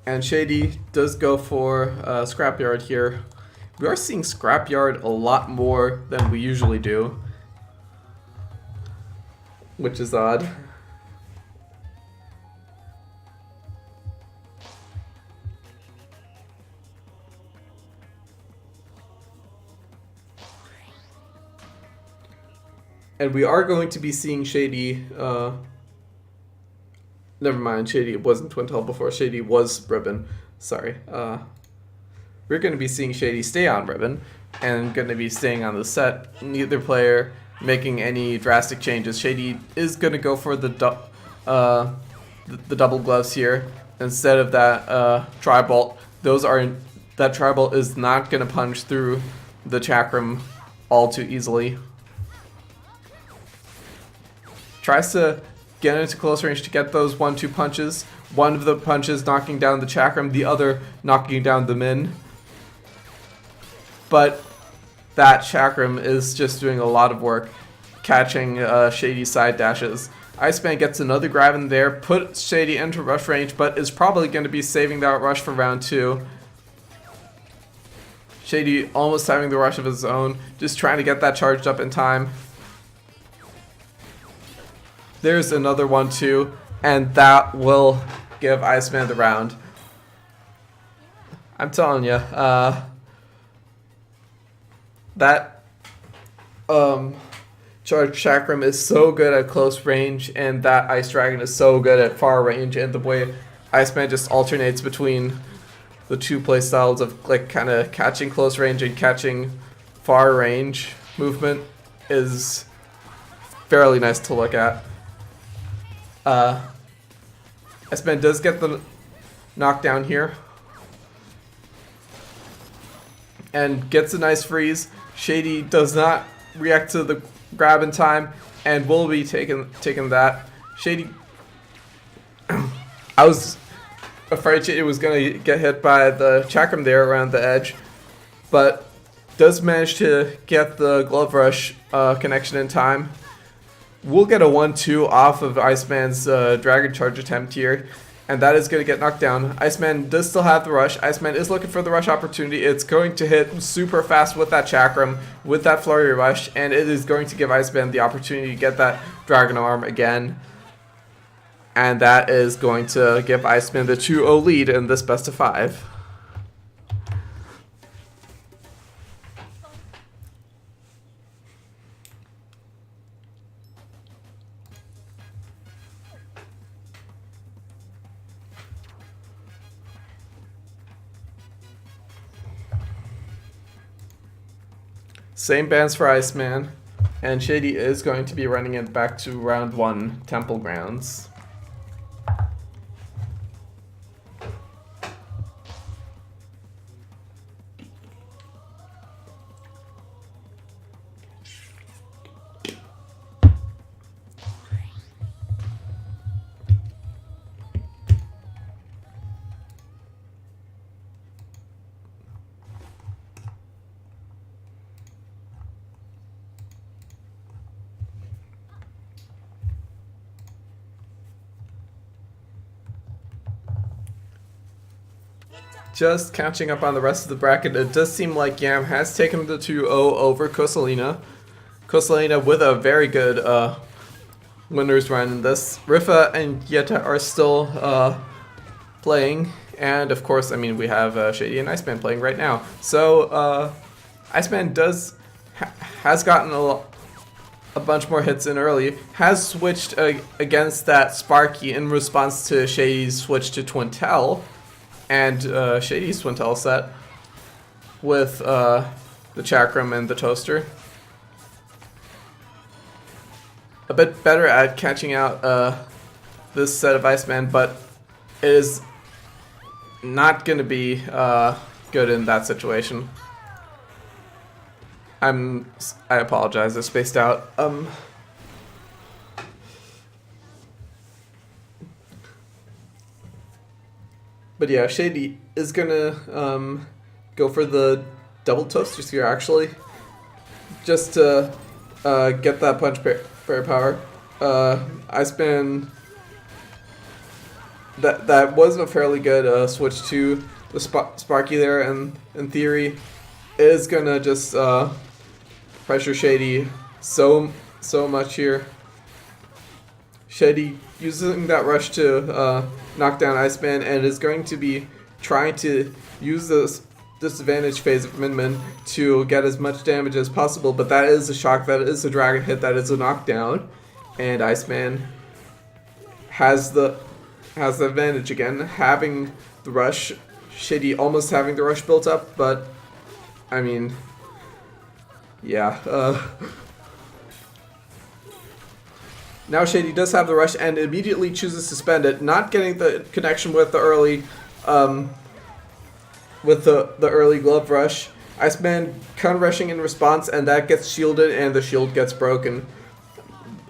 And Shady does go for Scrapyard here. We are seeing Scrapyard a lot more than we usually do, which is odd. And we are going to be seeing Shady, never mind, Shady wasn't Twintel before, Shady was Ribbon, sorry. We're going to be seeing Shady stay on Ribbon, and going to be staying on the set, neither player making any drastic changes. Shady is going to go for the double gloves here instead of that tri-bolt. That tri-bolt is not going to punch through the Chakram all too easily. Tries to get into close range to get those 1-2 punches. One of the punches knocking down the Chakram, the other knocking down the Min. But that Chakram is just doing a lot of work, catching Shady side dashes. Iceman gets another grab in there, puts Shady into rush range, but is probably going to be saving that rush for round 2. Shady almost having the rush of his own, just trying to get that charged up in time. There's another 1-2, and that will give Iceman the round. I'm telling you, that Charge Chakram is so good at close range, and that Ice Dragon is so good at far range, and the way Iceman just alternates between the two playstyles of like kind of catching close range and catching far range movement is fairly nice to look at. Iceman does get the knockdown here and gets a nice freeze. Shady does not react to the grab in time and will be taking that. Shady, I was afraid Shady was going to get hit by the Chakram there around the edge, but does manage to get the glove rush connection in time. We'll get a 1-2 off of Iceman's Dragon Charge attempt here, and that is going to get knocked down. Iceman does still have the rush. Iceman is looking for the rush opportunity. It's going to hit super fast with that Chakram, with that Flurry Rush, and it is going to give Iceman the opportunity to get that Dragon Arm again. And that is going to give Iceman the 2-0 lead in this best of 5. Same bans for Iceman, and Shady is going to be running it back to round 1, Temple Grounds. just catching up on the rest of the bracket, it does seem like Yam has taken the 2-0 over Kosalina. Kosalina with a very good winners run in this. Rifa and Yeta are still playing, and of course, I mean, we have Shady and Iceman playing right now. So Iceman has gotten a bunch more hits in early, has switched against that Sparky in response to Shady's switch to Twintel, and Shady's Twintel set with the Chakram and the Toaster. A bit better at catching out this set of Iceman, but it is not going to be good in that situation. I apologize, I spaced out. But yeah, Shady is gonna go for the double toasters here actually, just to get that punch fairy power. Iceman, that was a fairly good switch to the Sparky there, and in theory is gonna just pressure Shady so much here. Shady using that rush to knock down Iceman, and is going to be trying to use this disadvantage phase of Min Min to get as much damage as possible, but that is a shock, that is a dragon hit, that is a knockdown, and Iceman has the advantage again, having the rush. Shady almost having the rush built up, but I mean, yeah. Now Shady does have the rush and immediately chooses to spend it, not getting the connection with the early early glove rush. Iceman counter rushing in response, and that gets shielded, and the shield gets broken.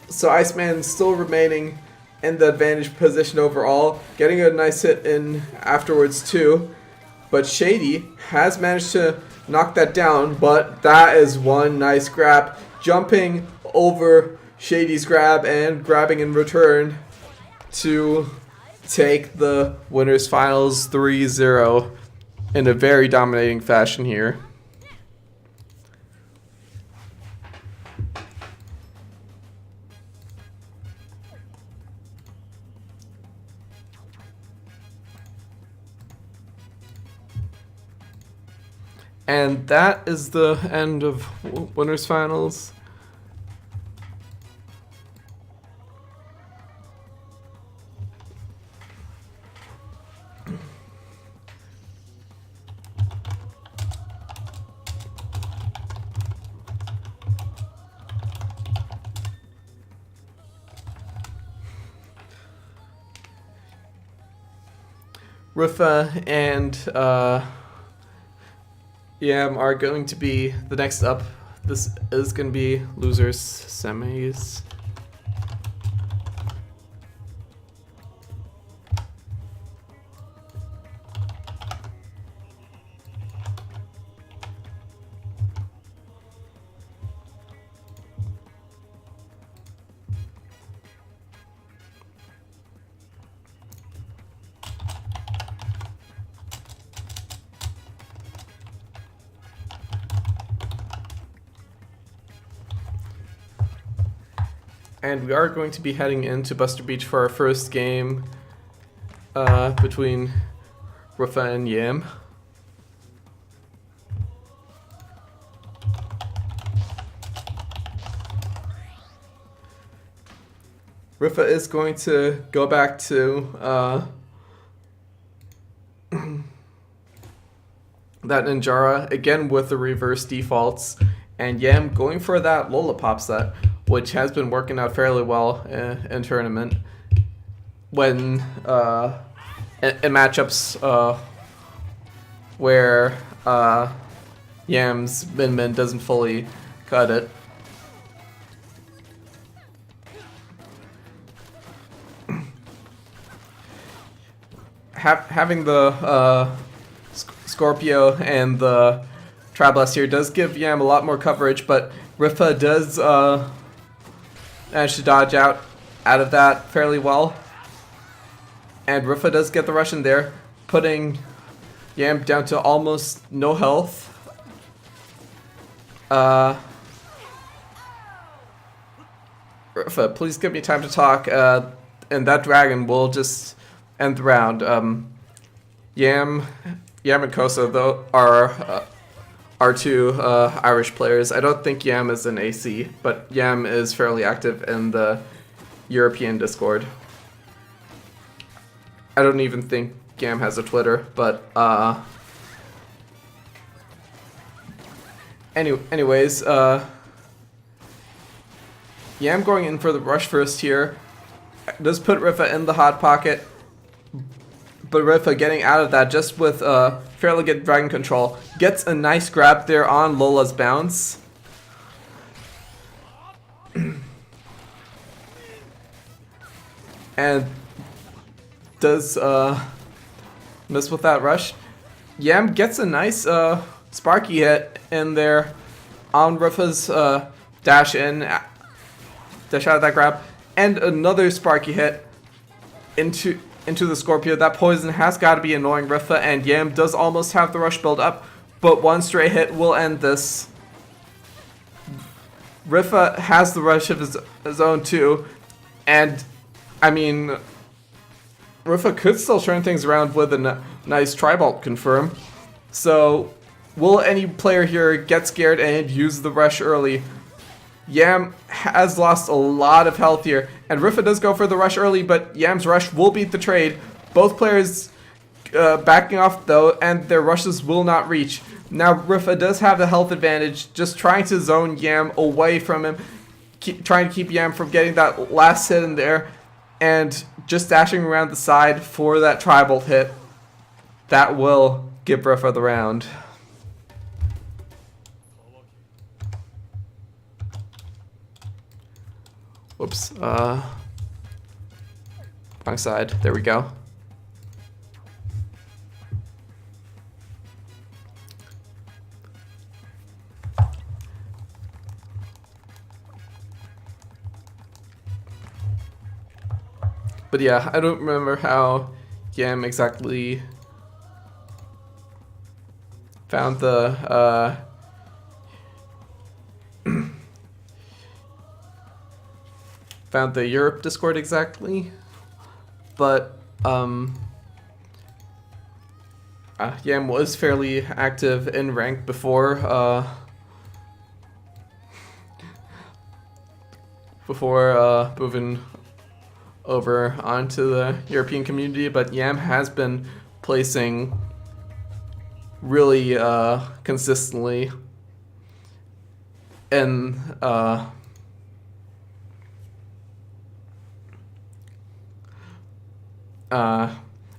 So Iceman still remaining in the advantage position overall, getting a nice hit in afterwards too. But Shady has managed to knock that down, but that is one nice grab, jumping over Shady's grab and grabbing in return to take the winners finals 3-0 in a very dominating fashion here. And that is the end of winners finals. Rifa and Yam are going to be the next up. This is going to be losers semis. And we are going to be heading into Buster Beach for our first game between Rifa and Yam. Rifa is going to go back to that Ninjara, again with the reverse defaults, and Yam going for that Lollipop set, which has been working out fairly well in tournament when in matchups where Yam's Min Min doesn't fully cut it. Having the Scorpio and the Trablast here does give Yam a lot more coverage, but Rifa does manage to dodge out of that fairly well. And Rifa does get the rush in there, putting Yam down to almost no health. Rifa, please give me time to talk, and that dragon will just end the round. Yam and Kosa, though, are two Irish players. I don't think Yam is an AC, but Yam is fairly active in the European Discord. I don't even think Yam has a Twitter, but anyways, Yam going in for the rush first here. Does put Rifa in the hot pocket, but Rifa getting out of that just with fairly good dragon control. Gets a nice grab there on Lola's bounce. And does miss with that rush. Yam gets a nice sparky hit in there on Rifa's dash out of that grab, and another sparky hit into the Scorpio. That poison has got to be annoying Rifa, and Yam does almost have the rush build up, but one stray hit will end this. Rifa has the rush of his own too, and I mean, Rifa could still turn things around with a nice Tri-Bolt confirm. So, will any player here get scared and use the rush early? Yam has lost a lot of health here, and Rifa does go for the rush early, but Yam's rush will beat the trade. Both players backing off though, and their rushes will not reach. Now Rifa does have the health advantage, just trying to zone Yam away from him, trying to keep Yam from getting that last hit in there, and just dashing around the side for that Tri-Bolt hit. That will give Rifa the round. Whoops, wrong side, there we go. But yeah, I don't remember how Yam exactly found the found the Europe Discord exactly, but Yam was fairly active in rank before moving over onto the European community, but Yam has been placing really consistently in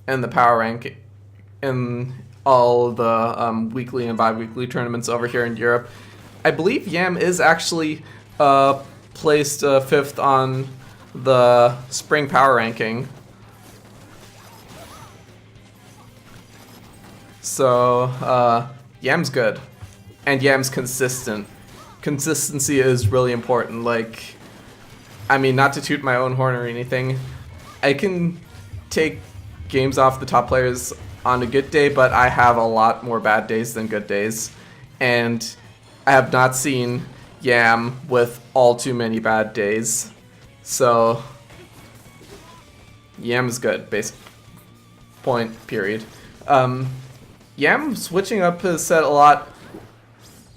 the power rank in all the weekly and bi-weekly tournaments over here in Europe. I believe Yam is actually placed 5th on the spring power ranking. So Yam's good, and Yam's consistent. Consistency is really important. Like, I mean, not to toot my own horn or anything, I can take games off the top players on a good day, but I have a lot more bad days than good days, and I have not seen Yam with all too many bad days. So Yam is good, basic point, period. Yam switching up his set a lot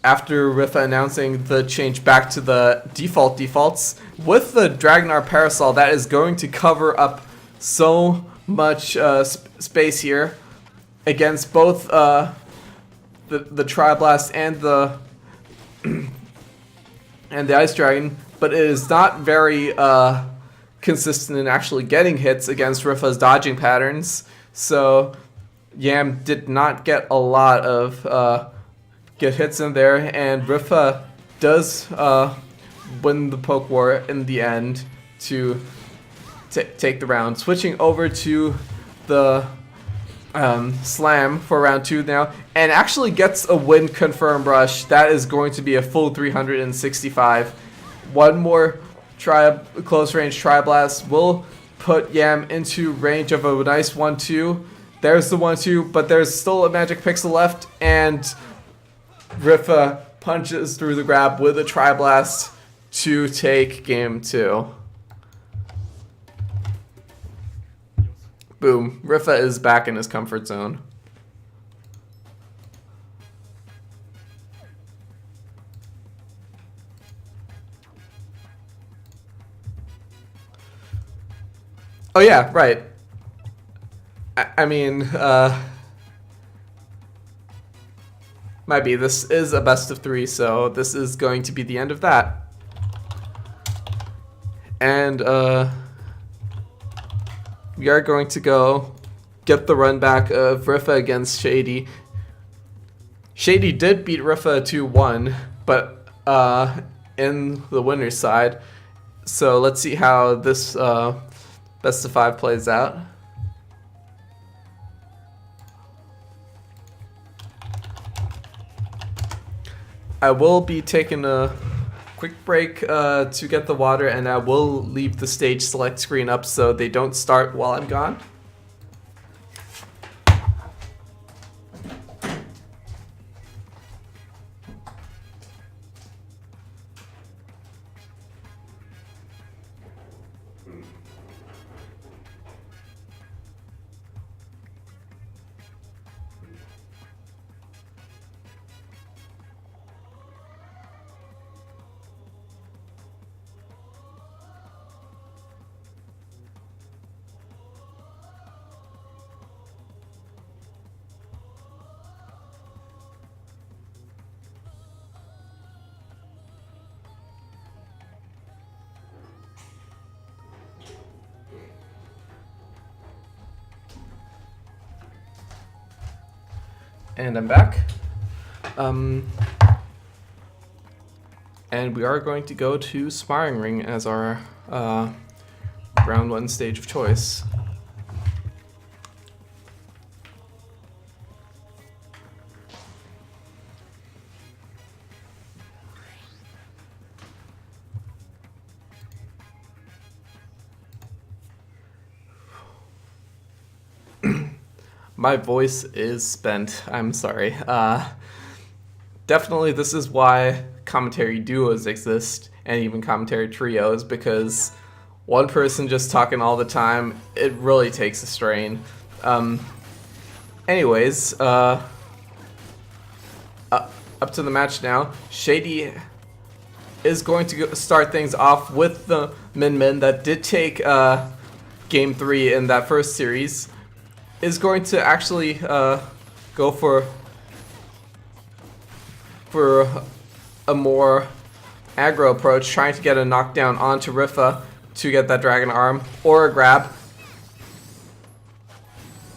after Rifa announcing the change back to the defaults. With the Dragonar Parasol, that is going to cover up so much space here against both the Tri-Blast and the and the Ice Dragon, but it is not very consistent in actually getting hits against Rifa's dodging patterns. So Yam did not get a lot of get hits in there, and Rifa does win the poke war in the end to take the round. Switching over to the slam for round 2 now, and actually gets a win confirmed rush. That is going to be a full 365. One more close range Tri-Blast will put Yam into range of a nice 1-2. There's the 1-2, but there's still a magic pixel left, and Rifa punches through the grab with a Tri-Blast to take game 2. Boom. Rifa is back in his comfort zone. Oh yeah, right. I mean, might be. This is a best of 3, so this is going to be the end of that. And we are going to go get the run back of Rifa against Shady. Shady did beat Rifa 2-1, but in the winner's side. So let's see how this best of 5 plays out. I will be taking a quick break to get the water, and I will leave the stage select screen up so they don't start while I'm gone. And I'm back. And we are going to go to Sparring Ring as our round 1 stage of choice. My voice is spent. I'm sorry. Definitely this is why commentary duos exist and even commentary trios, because one person just talking all the time, it really takes a strain. Anyways, up to the match now. Shady is going to start things off with the Min Min that did take game 3 in that first series. Is going to actually go for a more aggro approach, trying to get a knockdown onto Rifa to get that Dragon Arm or a grab.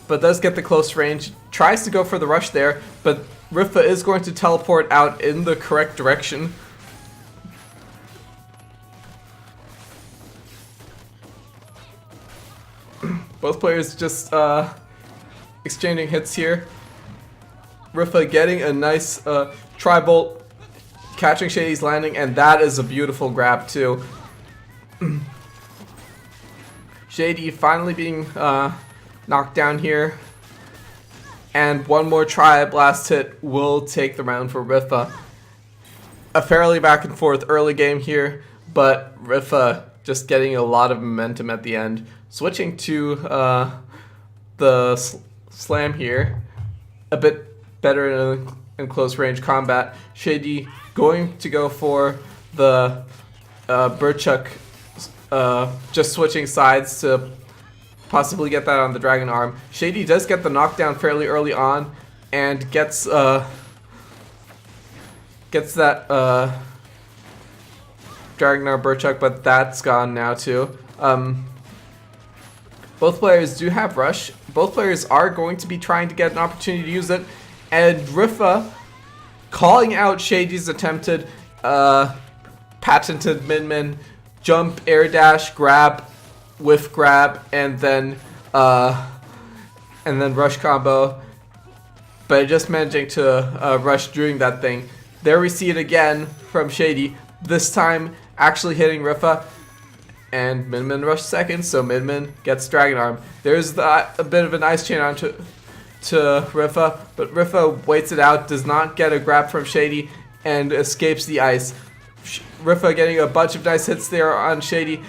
But does get the close range, tries to go for the rush there, but Rifa is going to teleport out in the correct direction. Both players just exchanging hits here. Rifa getting a nice tri-bolt, catching Shady's landing, and that is a beautiful grab too. Shady finally being knocked down here, and one more Tri-Blast hit will take the round for Rifa. A fairly back and forth early game here, but Rifa just getting a lot of momentum at the end. Switching to the slam here, a bit better in close range combat. Shady going to go for the Burchuck, just switching sides to possibly get that on the Dragon Arm. Shady does get the knockdown fairly early on and gets that Dragon Arm Burchuck, but that's gone now too. Both players do have rush. Both players are going to be trying to get an opportunity to use it. And Rifa calling out Shady's attempted patented Min-Min jump, air dash, grab, whiff grab, and then rush combo. But just managing to rush during that thing. There we see it again from Shady. This time actually hitting Rifa. And Min Min rush second, so Min Min gets Dragon Arm. There's a bit of a nice chain onto to Rifa, but Rifa waits it out, does not get a grab from Shady, and escapes the ice. Rifa getting a bunch of nice hits there on Shady,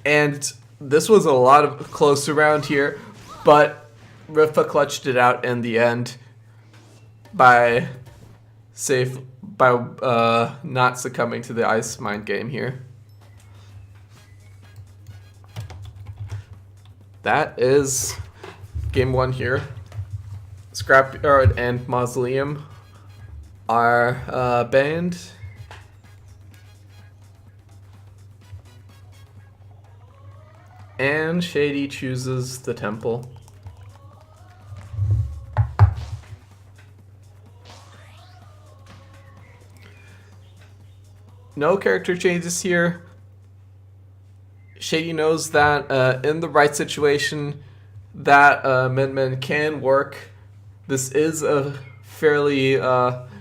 and this was a lot of close around here, but Rifa clutched it out in the end by not succumbing to the ice mind game here. That is game 1 here. Scrapyard and Mausoleum are banned. And Shady chooses the temple. No character changes here. Shady knows that in the right situation, that Min can work. This is a fairly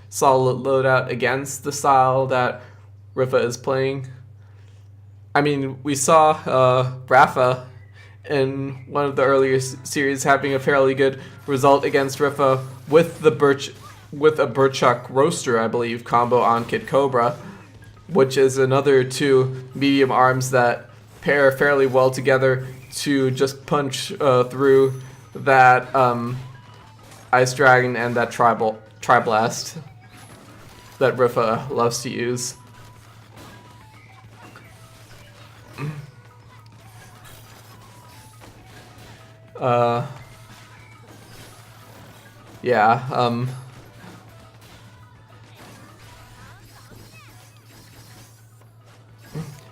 solid loadout against the style that Rifa is playing. I mean, we saw Rafa in one of the earlier series having a fairly good result against Rifa with a Burchuk Roaster, I believe, combo on Kid Cobra, which is another 2 medium arms that pair fairly well together to just punch through that Ice Dragon and that Tri-Blast that Rifa loves to use.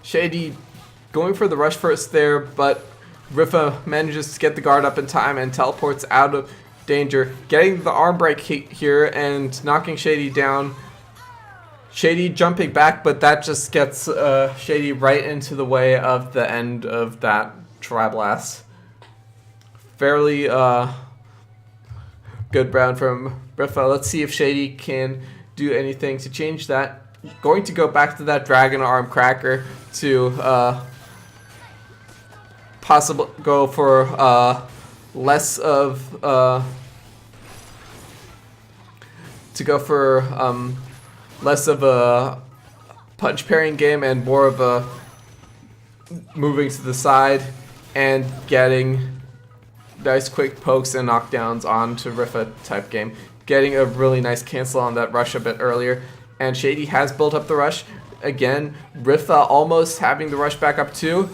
Shady going for the rush first there, but Rifa manages to get the guard up in time and teleports out of danger, getting the arm break here and knocking Shady down. Shady jumping back, but that just gets Shady right into the way of the end of that Tri-Blast. Fairly good round from Rifa. Let's see if Shady can do anything to change that. Going to go back to that Dragon Arm Cracker to possibly go for less of less of a punch pairing game and more of a moving to the side and getting nice quick pokes and knockdowns onto Rifa type game. Getting a really nice cancel on that rush a bit earlier. And Shady has built up the rush. Again, Rifa almost having the rush back up too.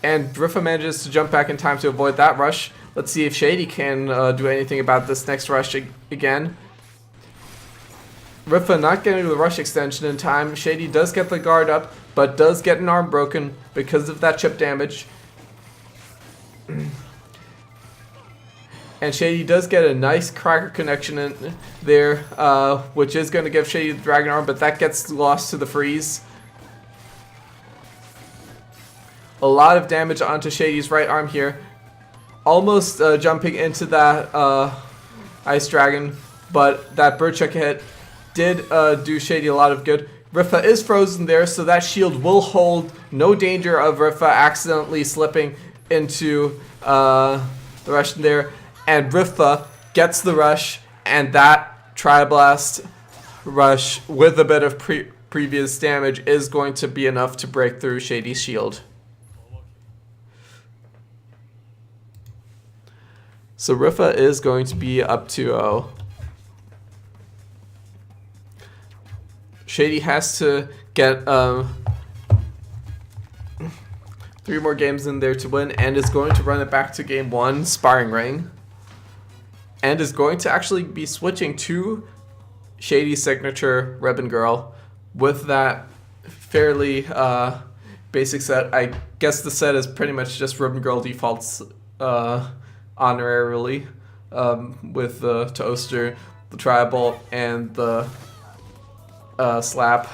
And Rifa manages to jump back in time to avoid that rush. Let's see if Shady can do anything about this next rush again. Rifa not getting the rush extension in time. Shady does get the guard up, but does get an arm broken because of that chip damage. And Shady does get a nice cracker connection in there, which is going to give Shady the Dragon Arm, but that gets lost to the freeze. A lot of damage onto Shady's right arm here. Almost jumping into that Ice Dragon, but that Burchuk hit did do Shady a lot of good. Rifa is frozen there, so that shield will hold. No danger of Rifa accidentally slipping into the rush there. And Rifa gets the rush, and that Tri-Blast rush with a bit of previous damage is going to be enough to break through Shady's shield. So Rifa is going to be up 2-0. Shady has to get 3 more games in there to win, and is going to run it back to game 1, Sparring Ring. And is going to actually be switching to Shady's signature Ribbon Girl with that fairly basic set. I guess the set is pretty much just Ribbon Girl defaults honorarily with the Toaster, the Tri-Bolt, and the Slap.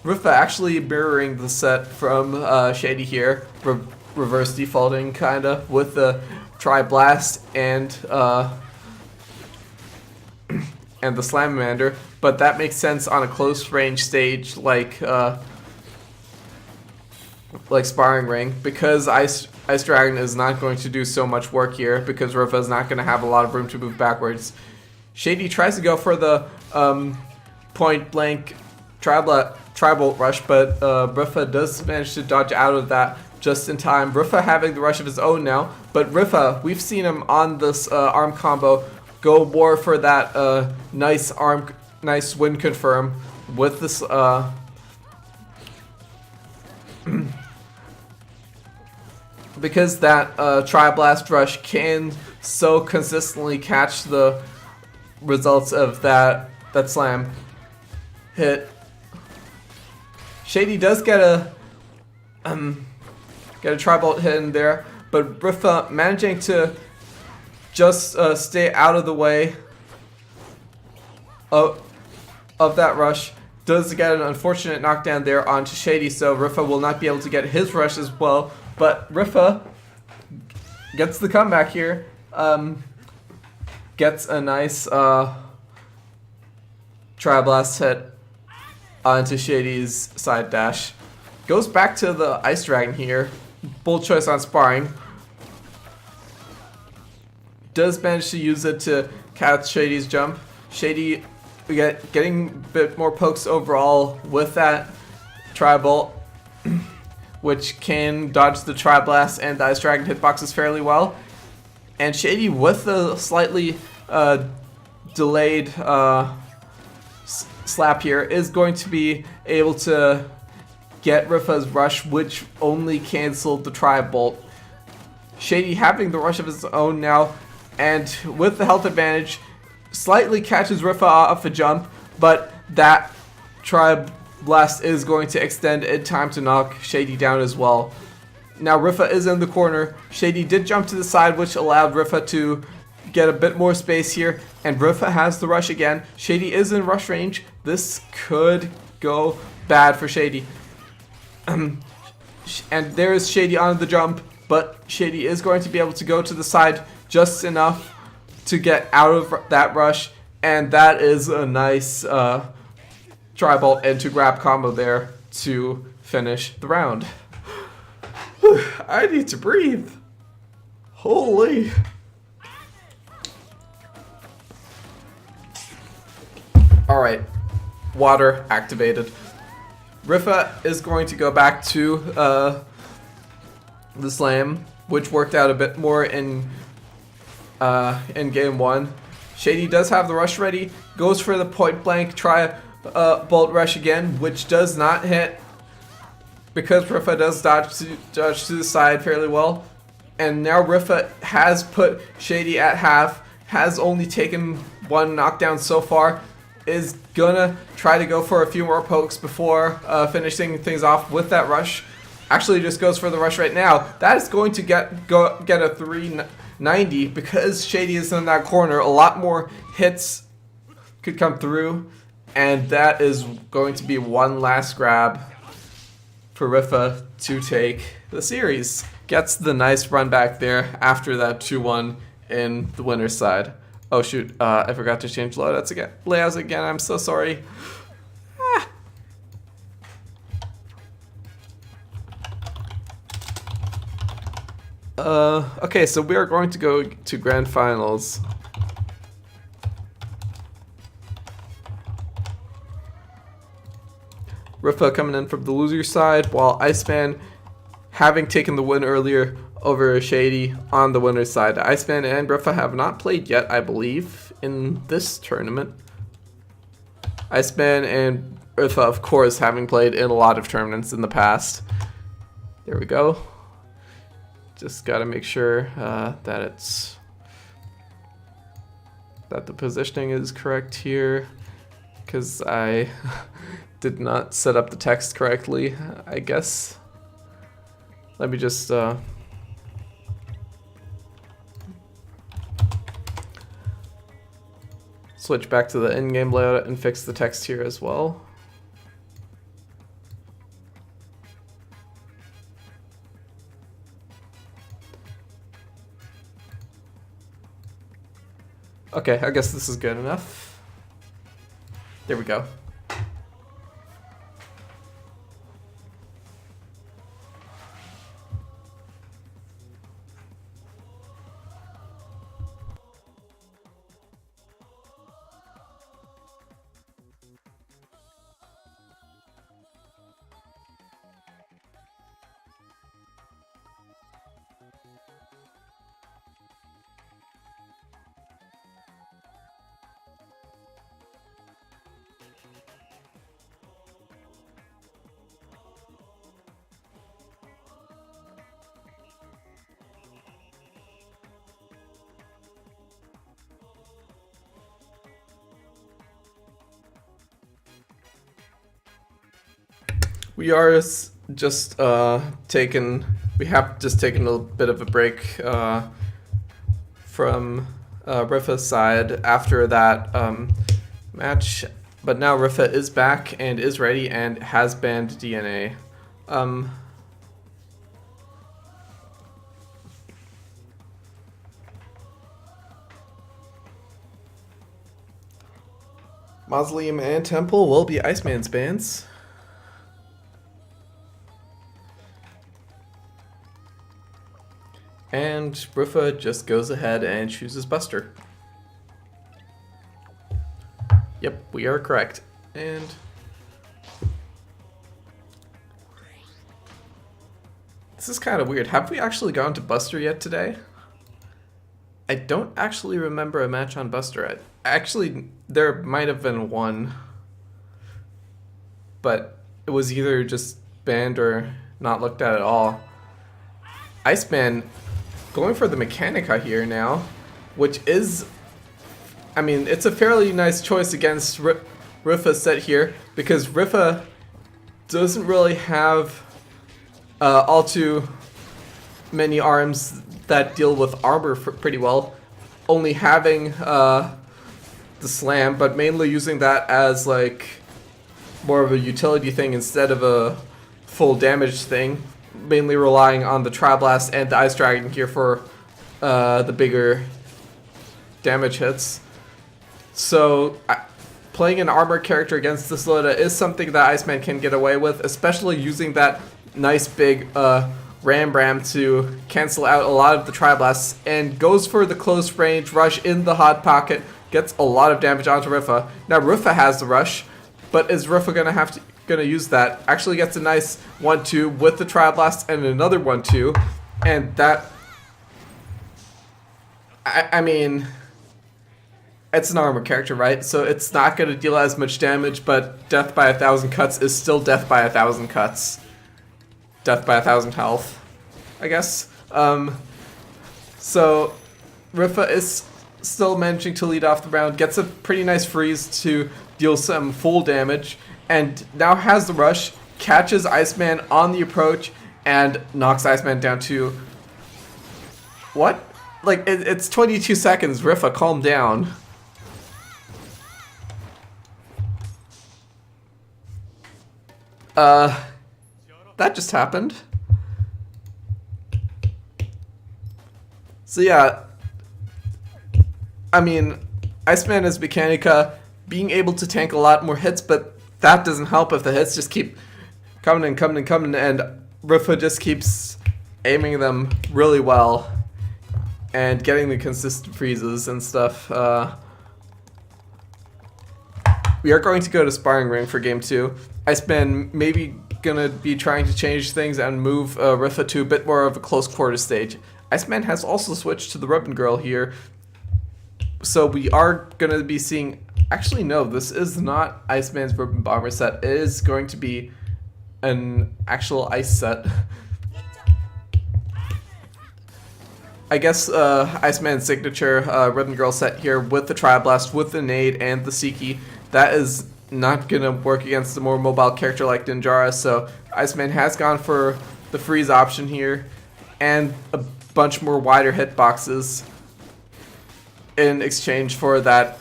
Rifa actually mirroring the set from Shady here, reverse defaulting kinda with the Tri-Blast and the Salamander, but that makes sense on a close range stage like Sparring Ring, because Ice Dragon is not going to do so much work here because Rifa is not going to have a lot of room to move backwards. Shady tries to go for the point blank tribal rush, but Rifa does manage to dodge out of that just in time. Rifa having the rush of his own now, but Rifa, we've seen him on this arm combo go more for that nice win confirm with this because that Tri-Blast Rush can so consistently catch the results of that slam hit. Shady does get a Tri-Bolt hit in there, but Rifa managing to just stay out of the way of that rush does get an unfortunate knockdown there onto Shady, so Rifa will not be able to get his rush as well. But Rifa gets the comeback here. Gets a nice Tri-Blast hit onto Shady's side dash. Goes back to the Ice Dragon here. Bold choice on sparring. Does manage to use it to catch Shady's jump. Shady getting a bit more pokes overall with that Tri-Bolt, which can dodge the Tri-Blast and the Ice Dragon hitboxes fairly well. And Shady with the slightly delayed slap here is going to be able to get Rifa's rush, which only canceled the Tri-Bolt. Shady having the rush of his own now, and with the health advantage, slightly catches Rifa off a jump, but that Tri-Blast is going to extend in time to knock Shady down as well. Now Rifa is in the corner. Shady did jump to the side, which allowed Rifa to get a bit more space here, and Rifa has the rush again. Shady is in rush range. This could go bad for Shady. And there is Shady on the jump, but Shady is going to be able to go to the side just enough to get out of that rush, and that is a nice Tri-Bolt into grab combo there to finish the round. I need to breathe. Holy. Alright, water activated. Rifa is going to go back to the slam, which worked out a bit more in game one. Shady does have the rush ready, goes for the point blank bolt rush again, which does not hit because Rifa does dodge to the side fairly well. And now Rifa has put Shady at half, has only taken one knockdown so far, is gonna try to go for a few more pokes before finishing things off with that rush. Actually just goes for the rush right now. That is going to get a 390 because Shady is in that corner. A lot more hits could come through, and that is going to be one last grab for Rifa to take the series. Gets the nice run back there after that 2-1 in the winner's side. Oh shoot, I forgot to change layouts again. I'm so sorry. Okay, so we are going to go to grand finals. Rifa coming in from the loser side, while Iceman having taken the win earlier over Shady on the winner's side. Iceman and Rifa have not played yet, I believe, in this tournament. Iceman and Rifa, of course, having played in a lot of tournaments in the past. There we go. Just gotta make sure that the positioning is correct here, because I did not set up the text correctly, I guess. Let me just switch back to the in-game layout and fix the text here as well. Okay, I guess this is good enough. There we go. We are just taken. We have just taken a bit of a break from Rifa's side after that match, but now Rifa is back and is ready and has banned DNA. Mausoleum and Temple will be Iceman's bans. And Rifa just goes ahead and chooses Buster. Yep, we are correct. And this is kind of weird. Have we actually gone to Buster yet today? I don't actually remember a match on Buster. Actually, there might have been one, but it was either just banned or not looked at all. Iceman going for the Mechanica here now, which is, I mean, it's a fairly nice choice against Rifa's set here, because Rifa doesn't really have all too many arms that deal with armor pretty well, only having the slam, but mainly using that as like more of a utility thing instead of a full damage thing, mainly relying on the Tri-Blast and the Ice Dragon here for the bigger damage hits. So playing an armor character against this Loda is something that Iceman can get away with, especially using that nice big Ram to cancel out a lot of the Tri-Blasts, and goes for the close range rush in the Hot Pocket, gets a lot of damage onto Rifa. Now Rifa has the rush, but is Rifa gonna use that? Actually gets a nice 1-2 with the Tri-Blast and another 1-2, and that, I mean, it's an armor character, right? So it's not gonna deal as much damage, but death by 1,000 cuts is still death by 1,000 cuts. Death by 1,000 health, I guess. So Rifa is still managing to lead off the round, gets a pretty nice freeze to deal some full damage, and now has the rush, catches Iceman on the approach, and knocks Iceman down to... What? Like, it's 22 seconds, Rifa, calm down. That just happened. So yeah, I mean, Iceman as Mechanica being able to tank a lot more hits, but that doesn't help if the hits just keep coming and coming and coming, and Rifa just keeps aiming them really well and getting the consistent freezes and stuff. We are going to go to Sparring Ring for Game 2. Iceman maybe gonna be trying to change things and move Rifa to a bit more of a close quarter stage. Iceman has also switched to the Ribbon Girl here, so we are gonna be seeing... Actually, no, this is not Iceman's Ribbon Bomber set. It is going to be an actual ice set. I guess Iceman's signature Ribbon Girl set here with the Tri-Blast, with the Nade, and the Seiki. That is not gonna work against a more mobile character like Ninjara, so Iceman has gone for the freeze option here, and a bunch more wider hitboxes in exchange for that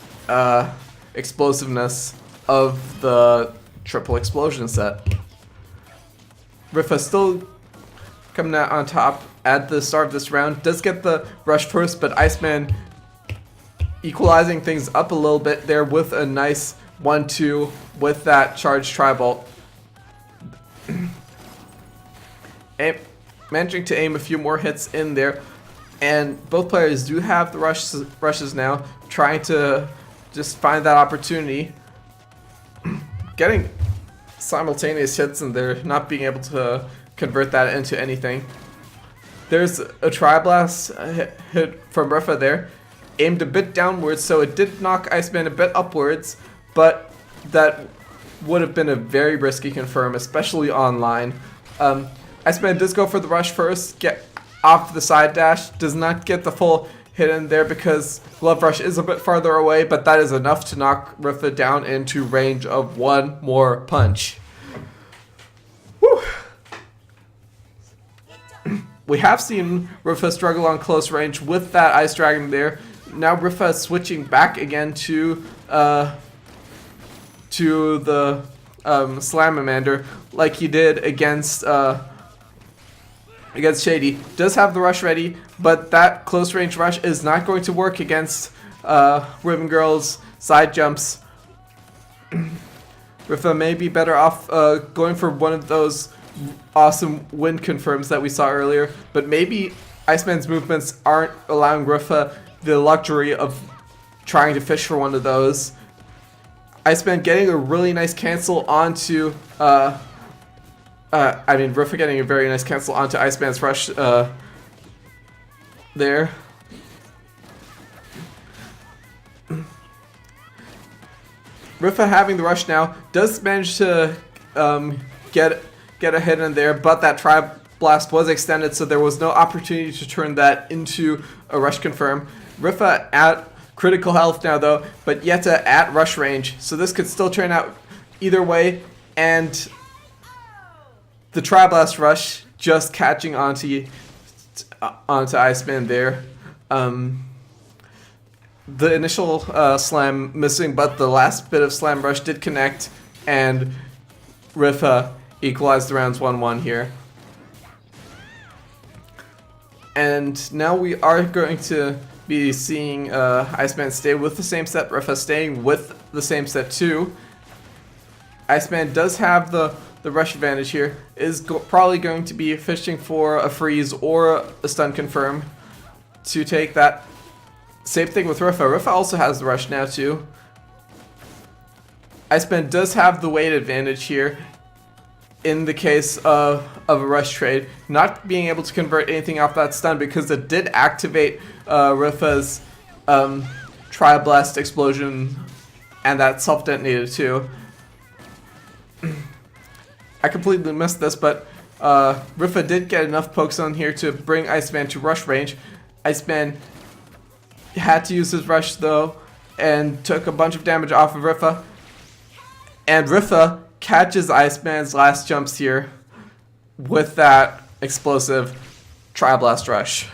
explosiveness of the triple explosion set. Rifa still coming out on top at the start of this round, does get the rush first, but Iceman equalizing things up a little bit there with a nice 1-2 with that charged Tri-Bolt. Managing to aim a few more hits in there, and both players do have the rushes now, trying to just find that opportunity. Getting simultaneous hits and they're not being able to convert that into anything. There's a Tri-Blast hit from Rifa there, aimed a bit downwards, so it did knock Iceman a bit upwards, but that would have been a very risky confirm, especially online. Iceman does go for the rush first, get off the side dash, does not get the full hit in there because Glove Rush is a bit farther away, but that is enough to knock Rifa down into range of one more punch. we have seen Rifa struggle on close range with that Ice Dragon there. Now Rifa is switching back again to the Salamander like he did against Shady. Does have the rush ready, but that close range rush is not going to work against Ribbon Girl's side jumps. Rifa may be better off going for one of those awesome wind confirms that we saw earlier, but maybe Iceman's movements aren't allowing Rifa the luxury of trying to fish for one of those. Iceman getting a really nice cancel onto Rifa getting a very nice cancel onto Iceman's rush there. Rifa having the rush now does manage to get a hit in there, but that Tri-Blast was extended, so there was no opportunity to turn that into a rush confirm. Rifa at critical health now though, but Yetta at rush range, so this could still turn out either way, and the Tri-Blast rush just catching onto Iceman there. The initial slam missing, but the last bit of slam rush did connect, and Rifa equalized the rounds 1-1 here. And now we are going to be seeing Iceman stay with the same set, Rifa staying with the same set too. Iceman does have the rush advantage here, is probably going to be fishing for a freeze or a stun confirm to take that. Same thing with Rifa. Rifa also has the rush now too. Iceman does have the weight advantage here in the case of a rush trade, not being able to convert anything off that stun because it did activate Rifa's Tri-Blast explosion, and that self-detonated too. I completely missed this, but Rifa did get enough pokes on here to bring Iceman to rush range. Iceman had to use his rush though, and took a bunch of damage off of Rifa. And Rifa catches Iceman's last jumps here with that explosive Tri-Blast rush.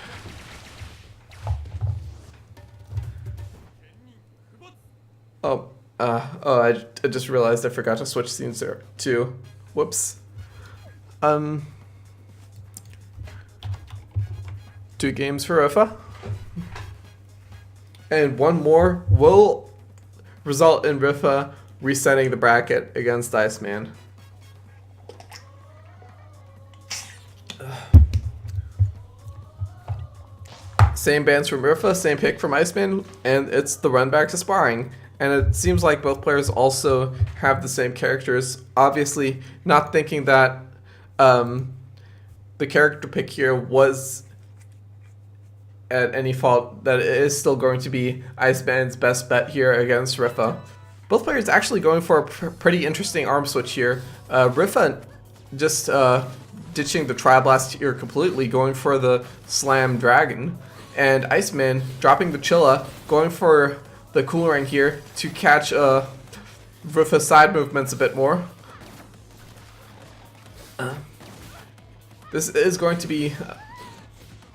I just realized I forgot to switch scenes there too. Whoops. 2 games for Rifa. And one more will result in Rifa resetting the bracket against Iceman. Same bans from Rifa, same pick from Iceman, and it's the run back to sparring. And it seems like both players also have the same characters. Obviously, not thinking that the character pick here was at any fault, that it is still going to be Iceman's best bet here against Rifa. Both players actually going for a pretty interesting arm switch here. Rifa just ditching the Tri-Blast here completely, going for the Slam Dragon. And Iceman dropping the Chilla, going for the Cool Ring here to catch Rifa's side movements a bit more. This is going to be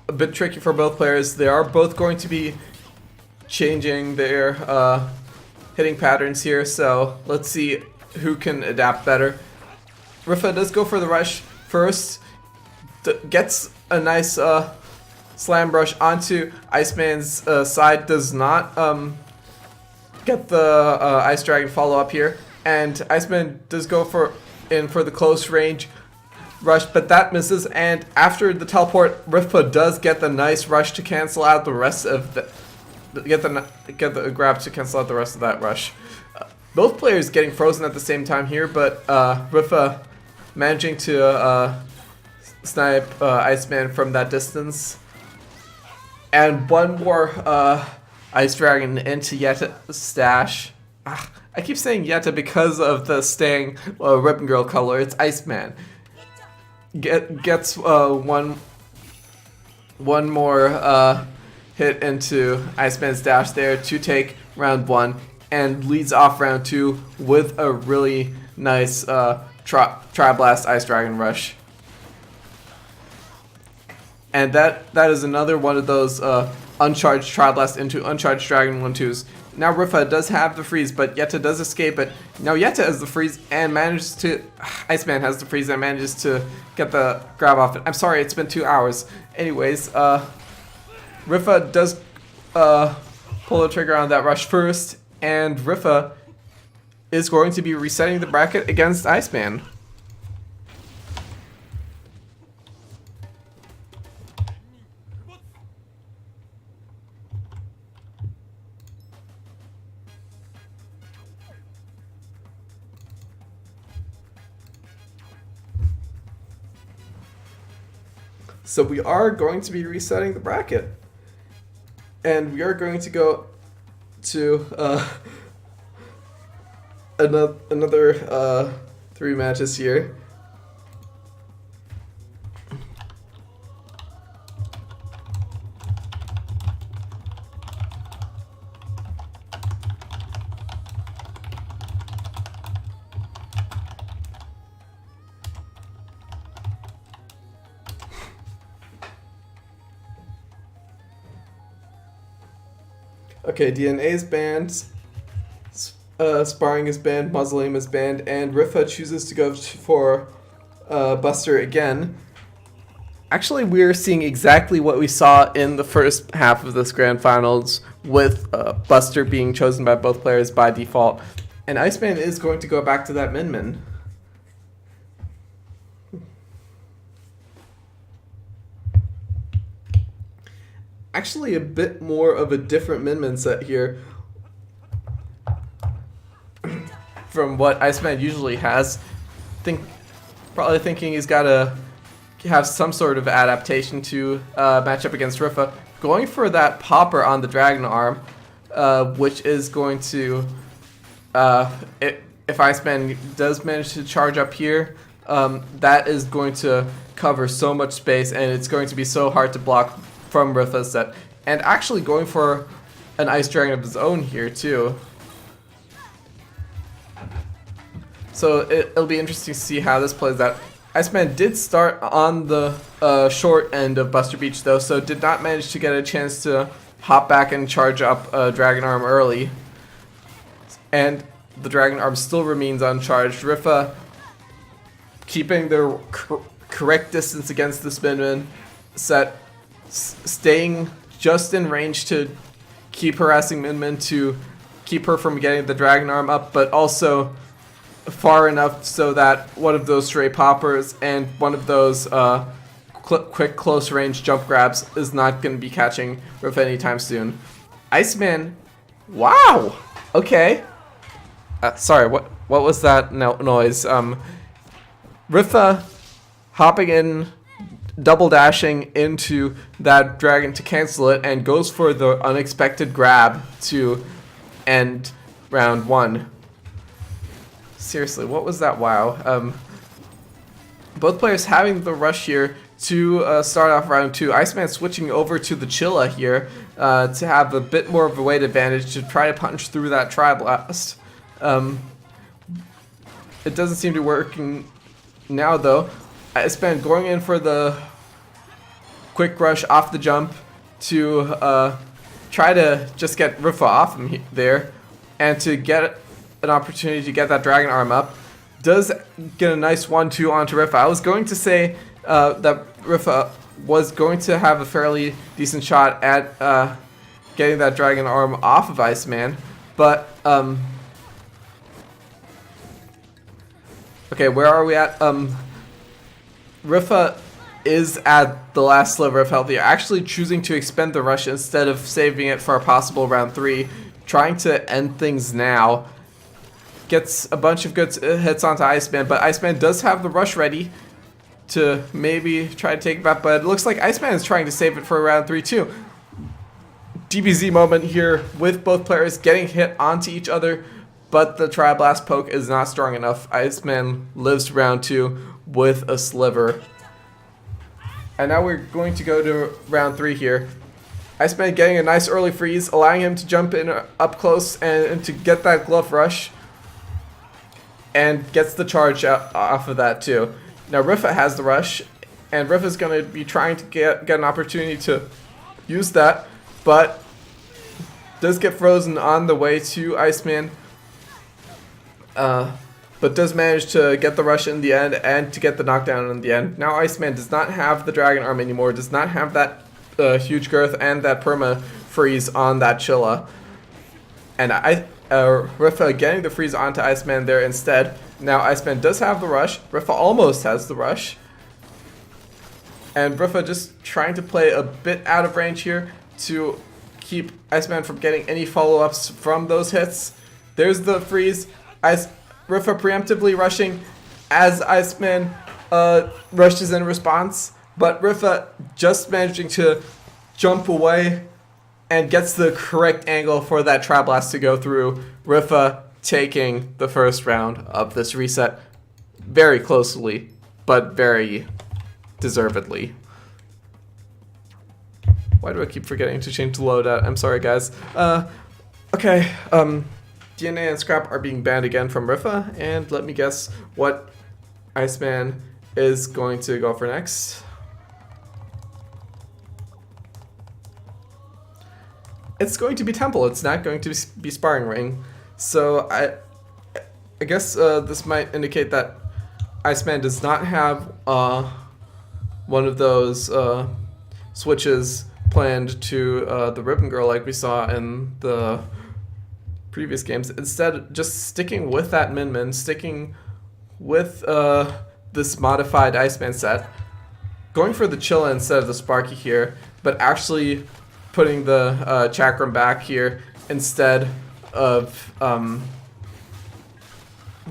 a bit tricky for both players. They are both going to be changing their hitting patterns here, so let's see who can adapt better. Rifa does go for the rush first, gets a nice slam brush onto Iceman's side, does not get the Ice Dragon follow up here, and Iceman does go for the close range rush, but that misses, and after the teleport, Rifa does get the nice rush to cancel out the rest of the get the grab to cancel out the rest of that rush. Both players getting frozen at the same time here, but Rifa managing to snipe Iceman from that distance. And one more Ice Dragon into Yetta's stash. I keep saying Yetta because of the staying Ribbon Girl color. It's Iceman. Gets one more hit into Iceman's dash there to take round 1, and leads off round 2 with a really nice Tri-Blast Ice Dragon rush. And that is another one of those uncharged Trial Blast into uncharged Dragon 1-2s. Now Rifa does have the freeze, but Yetta does escape it. Now Yetta has the freeze and manages to... Iceman has the freeze and manages to get the grab off it. I'm sorry, it's been 2 hours. Anyways, Rifa does pull the trigger on that rush first, and Rifa is going to be resetting the bracket against Iceman. So we are going to be resetting the bracket. And we are going to go to another 3 matches here. Okay, DNA is banned, Sparring is banned, Mausoleum is banned, and Rifa chooses to go for Buster again. Actually, we're seeing exactly what we saw in the first half of this Grand Finals, with Buster being chosen by both players by default. And Iceman is going to go back to that Min-Min. Actually a bit more of a different Min-Min set here from what Iceman usually has. Probably thinking he's got to have some sort of adaptation to match up against Rifa. Going for that popper on the Dragon Arm, which is going to, if Iceman does manage to charge up here, that is going to cover so much space, and it's going to be so hard to block from Rifa's set. And actually going for an Ice Dragon of his own here too. So it'll be interesting to see how this plays out. Iceman did start on the short end of Buster Beach though, so did not manage to get a chance to hop back and charge up Dragon Arm early. And the Dragon Arm still remains uncharged. Rifa keeping the correct distance against the Min-Min set, staying just in range to keep harassing Min-Min to keep her from getting the Dragon Arm up, but also far enough so that one of those stray poppers and one of those quick close range jump grabs is not going to be catching Rifa anytime soon. Iceman, wow, okay. Sorry, what was that noise? Rifa hopping in, double dashing into that dragon to cancel it, and goes for the unexpected grab to end round 1. Seriously, what was that? Wow. Both players having the rush here to start off round 2. Iceman switching over to the Chilla here to have a bit more of a weight advantage to try to punch through that Tri-Blast. It doesn't seem to be working now though. Iceman going in for the quick rush off the jump to try to just get Rifa off him there, and to get an opportunity to get that Dragon Arm up. Does get a nice 1-2 onto Rifa. I was going to say that Rifa was going to have a fairly decent shot at getting that Dragon Arm off of Iceman, but okay, where are we at? Rifa is at the last sliver of health here, actually choosing to expend the rush instead of saving it for a possible round 3, trying to end things now. Gets a bunch of good hits onto Iceman, but Iceman does have the rush ready to maybe try to take it back, but it looks like Iceman is trying to save it for round 3 too. DBZ moment here with both players getting hit onto each other, but the Tri-Blast poke is not strong enough. Iceman lives round 2 with a sliver. And now we're going to go to round 3 here. Iceman getting a nice early freeze, allowing him to jump in up close and to get that glove rush. And gets the charge off of that too. Now Rifa has the rush, And Rifa's going to be trying to get an opportunity to use that, but does get frozen on the way to Iceman. But does manage to get the rush in the end and to get the knockdown in the end. Now Iceman does not have the Dragon Arm anymore, does not have that huge girth and that perma freeze on that Chilla. And Rifa getting the freeze onto Iceman there instead. Now Iceman does have the rush. Rifa almost has the rush. And Rifa just trying to play a bit out of range here to keep Iceman from getting any follow-ups from those hits. There's the freeze. Rifa preemptively rushing as Iceman rushes in response, but Rifa just managing to jump away and gets the correct angle for that Trap Blast to go through. Rifa taking the first round of this reset very closely, but very deservedly. Why do I keep forgetting to change the loadout? I'm sorry, guys. Okay, DNA and Scrap are being banned again from Rifa, and let me guess what Iceman is going to go for next. It's going to be Temple. It's not going to be Sparring Ring. So I guess this might indicate that Iceman does not have one of those switches planned to the Ribbon Girl like we saw in the previous games. Instead, just sticking with that Min, sticking with this modified Iceman set, going for the Chilla instead of the Sparky here, but actually putting the Chakram back here instead of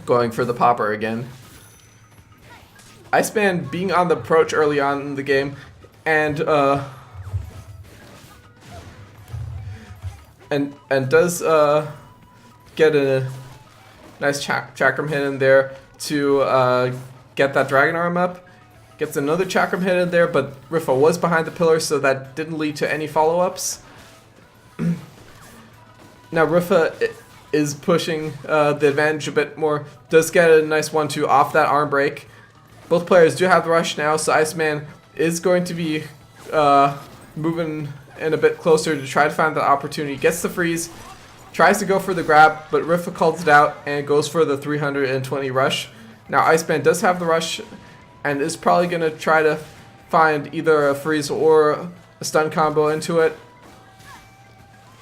going for the Popper again. Iceman being on the approach early on in the game and does get a nice Chakram hit in there to get that Dragon Arm up. Gets another Chakram hit in there, but Rifa was behind the pillar, so that didn't lead to any follow-ups. Now Rifa is pushing the advantage a bit more. Does get a nice 1-2 off that arm break. Both players do have the rush now, so Iceman is going to be moving in a bit closer to try to find the opportunity. Gets the freeze, tries to go for the grab, but Rifa calls it out and goes for the 320 rush. Now Iceman does have the rush and is probably going to try to find either a freeze or a stun combo into it.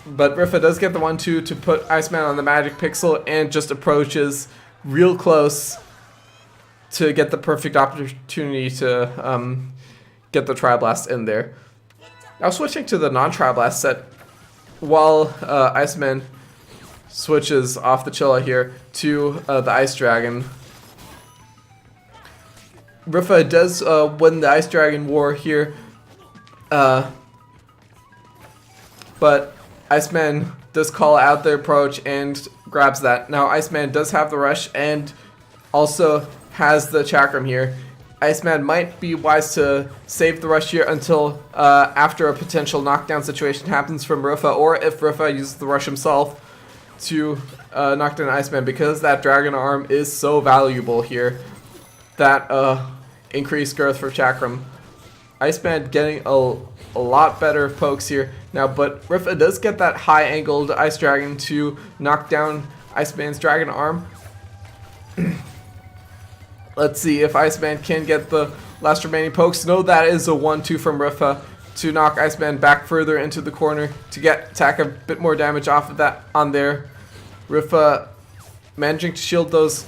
But Rifa does get the 1-2 to put Iceman on the magic pixel and just approaches real close to get the perfect opportunity to get the Tri-Blast in there. Now switching to the non-Tri-Blast set, while Iceman switches off the Chilla here to the Ice Dragon. Rifa does win the Ice Dragon war here, but Iceman does call out the approach and grabs that. Now Iceman does have the rush and also has the Chakram here. Iceman might be wise to save the rush here until after a potential knockdown situation happens from Rifa, or if Rifa uses the rush himself to knock down Iceman, because that Dragon Arm is so valuable here. That increased girth for Chakram. Iceman getting a lot better pokes here now, but Rifa does get that high angled Ice Dragon to knock down Iceman's Dragon Arm. Let's see if Iceman can get the last remaining pokes. No, that is a 1-2 from Rifa to knock Iceman back further into the corner to tack a bit more damage off of that on there. Rifa managing to shield those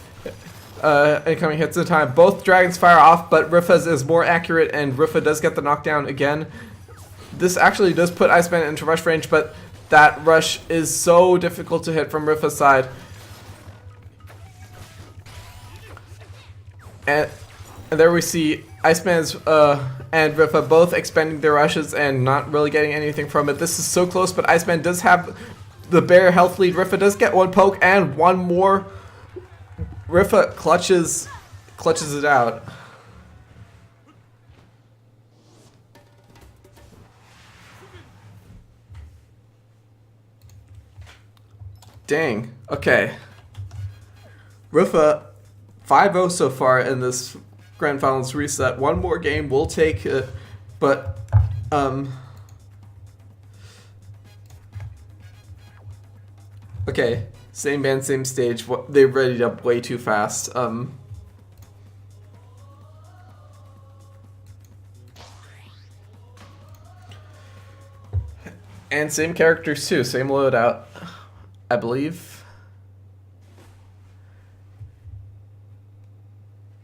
incoming hits in time. Both dragons fire off, but Rifa's is more accurate, and Rifa does get the knockdown again. This actually does put Iceman into rush range, but that rush is so difficult to hit from Rifa's side. And there we see Iceman's and Rifa both expending their rushes and not really getting anything from it. This is so close, but Iceman does have the bare health lead. Rifa does get one poke and one more. Rifa clutches it out. Dang. Okay. Rifa 5-0 so far in this Grand Finals reset. One more game will take it, but okay, same band, same stage. They readied up way too fast. And same characters too, same loadout, I believe.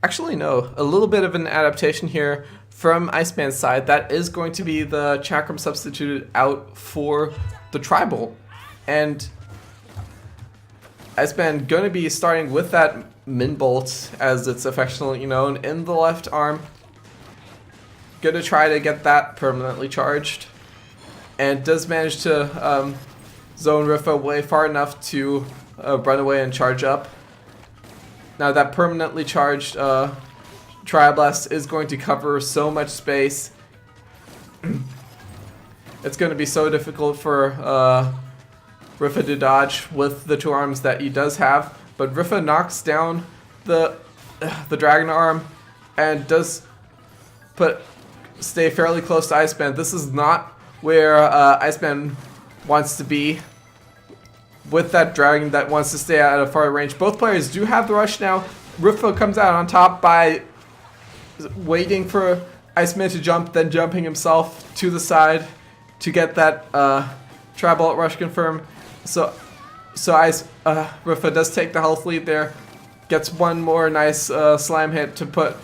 Actually, no, a little bit of an adaptation here from Iceman's side. That is going to be the Chakram substituted out for the Tribal. And Iceman going to be starting with that Min Bolt, as it's affectionately known, in the left arm. Going to try to get that permanently charged. And does manage to zone Rifa away far enough to run away and charge up. Now that permanently charged Triblast is going to cover so much space. It's going to be so difficult for Rifa to dodge with the two arms that he does have. But Rifa knocks down the Dragon Arm and does stay fairly close to Iceman. This is not where Iceman wants to be with that dragon that wants to stay at a far range. Both players do have the rush now. Rifa comes out on top by waiting for Iceman to jump, then jumping himself to the side to get that Tri-Bolt rush confirmed. So Rifa does take the health lead there. Gets one more nice slam hit to put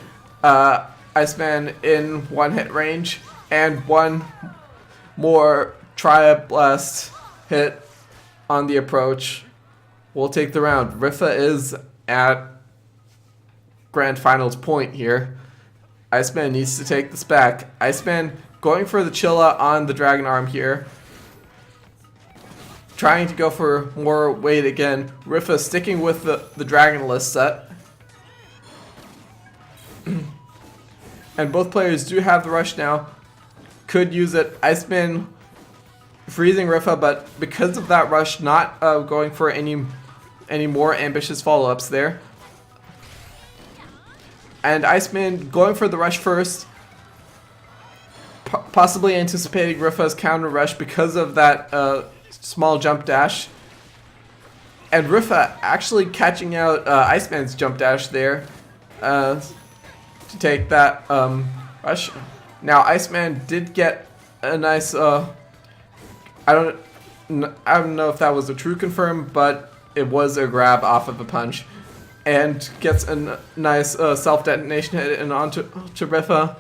Iceman in one hit range, and one more Tri-Blast hit on the approach. We'll take the round. Rifa is at Grand Finals point here. Iceman needs to take this back. Iceman going for the Chilla on the Dragon Arm here. Trying to go for more weight again. Rifa sticking with the Dragon list set. And both players do have the rush now. Could use it. Iceman freezing Rifa, but because of that rush, not going for any more ambitious follow-ups there. And Iceman going for the rush first, possibly anticipating Rifa's counter rush because of that small jump dash. And Rifa actually catching out Iceman's jump dash there to take that rush. Now Iceman did get a nice I don't know if that was a true confirm, but it was a grab off of a punch, and gets a nice self-detonation hit and onto Rifa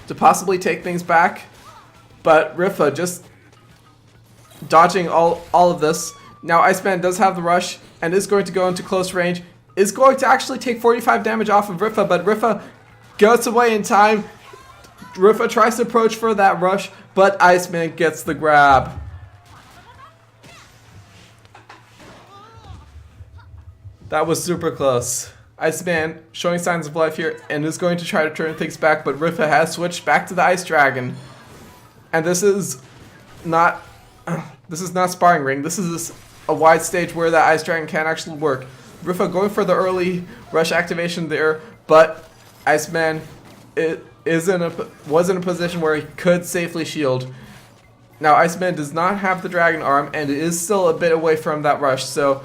to possibly take things back. But Rifa just dodging all of this. Now Iceman does have the rush and is going to go into close range. Is going to actually take 45 damage off of Rifa, but Rifa goes away in time. Rifa tries to approach for that rush, but Iceman gets the grab. That was super close. Iceman showing signs of life here and is going to try to turn things back, but Rifa has switched back to the Ice Dragon. And this is not sparring ring. This is a wide stage where that Ice Dragon can actually work. Rifa going for the early rush activation there, but Iceman was in a position where he could safely shield. Now Iceman does not have the Dragon Arm and is still a bit away from that rush, so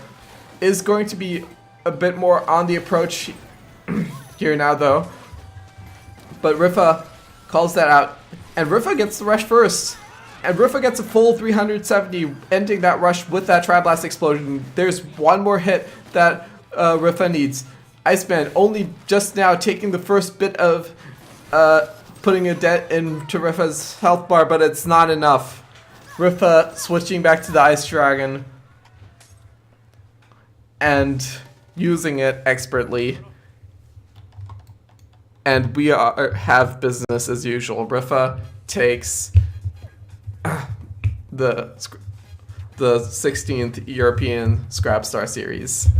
is going to be a bit more on the approach here now though. But Rifa calls that out, and Rifa gets the rush first. And Rifa gets a full 370, ending that rush with that Tri-Blast explosion. There's one more hit that Rifa needs. Iceman only just now taking the first bit of putting a dent into Rifa's health bar, but it's not enough. Rifa switching back to the Ice Dragon and using it expertly. And we have business as usual. Rifa takes the 16th European Scrapstar Series.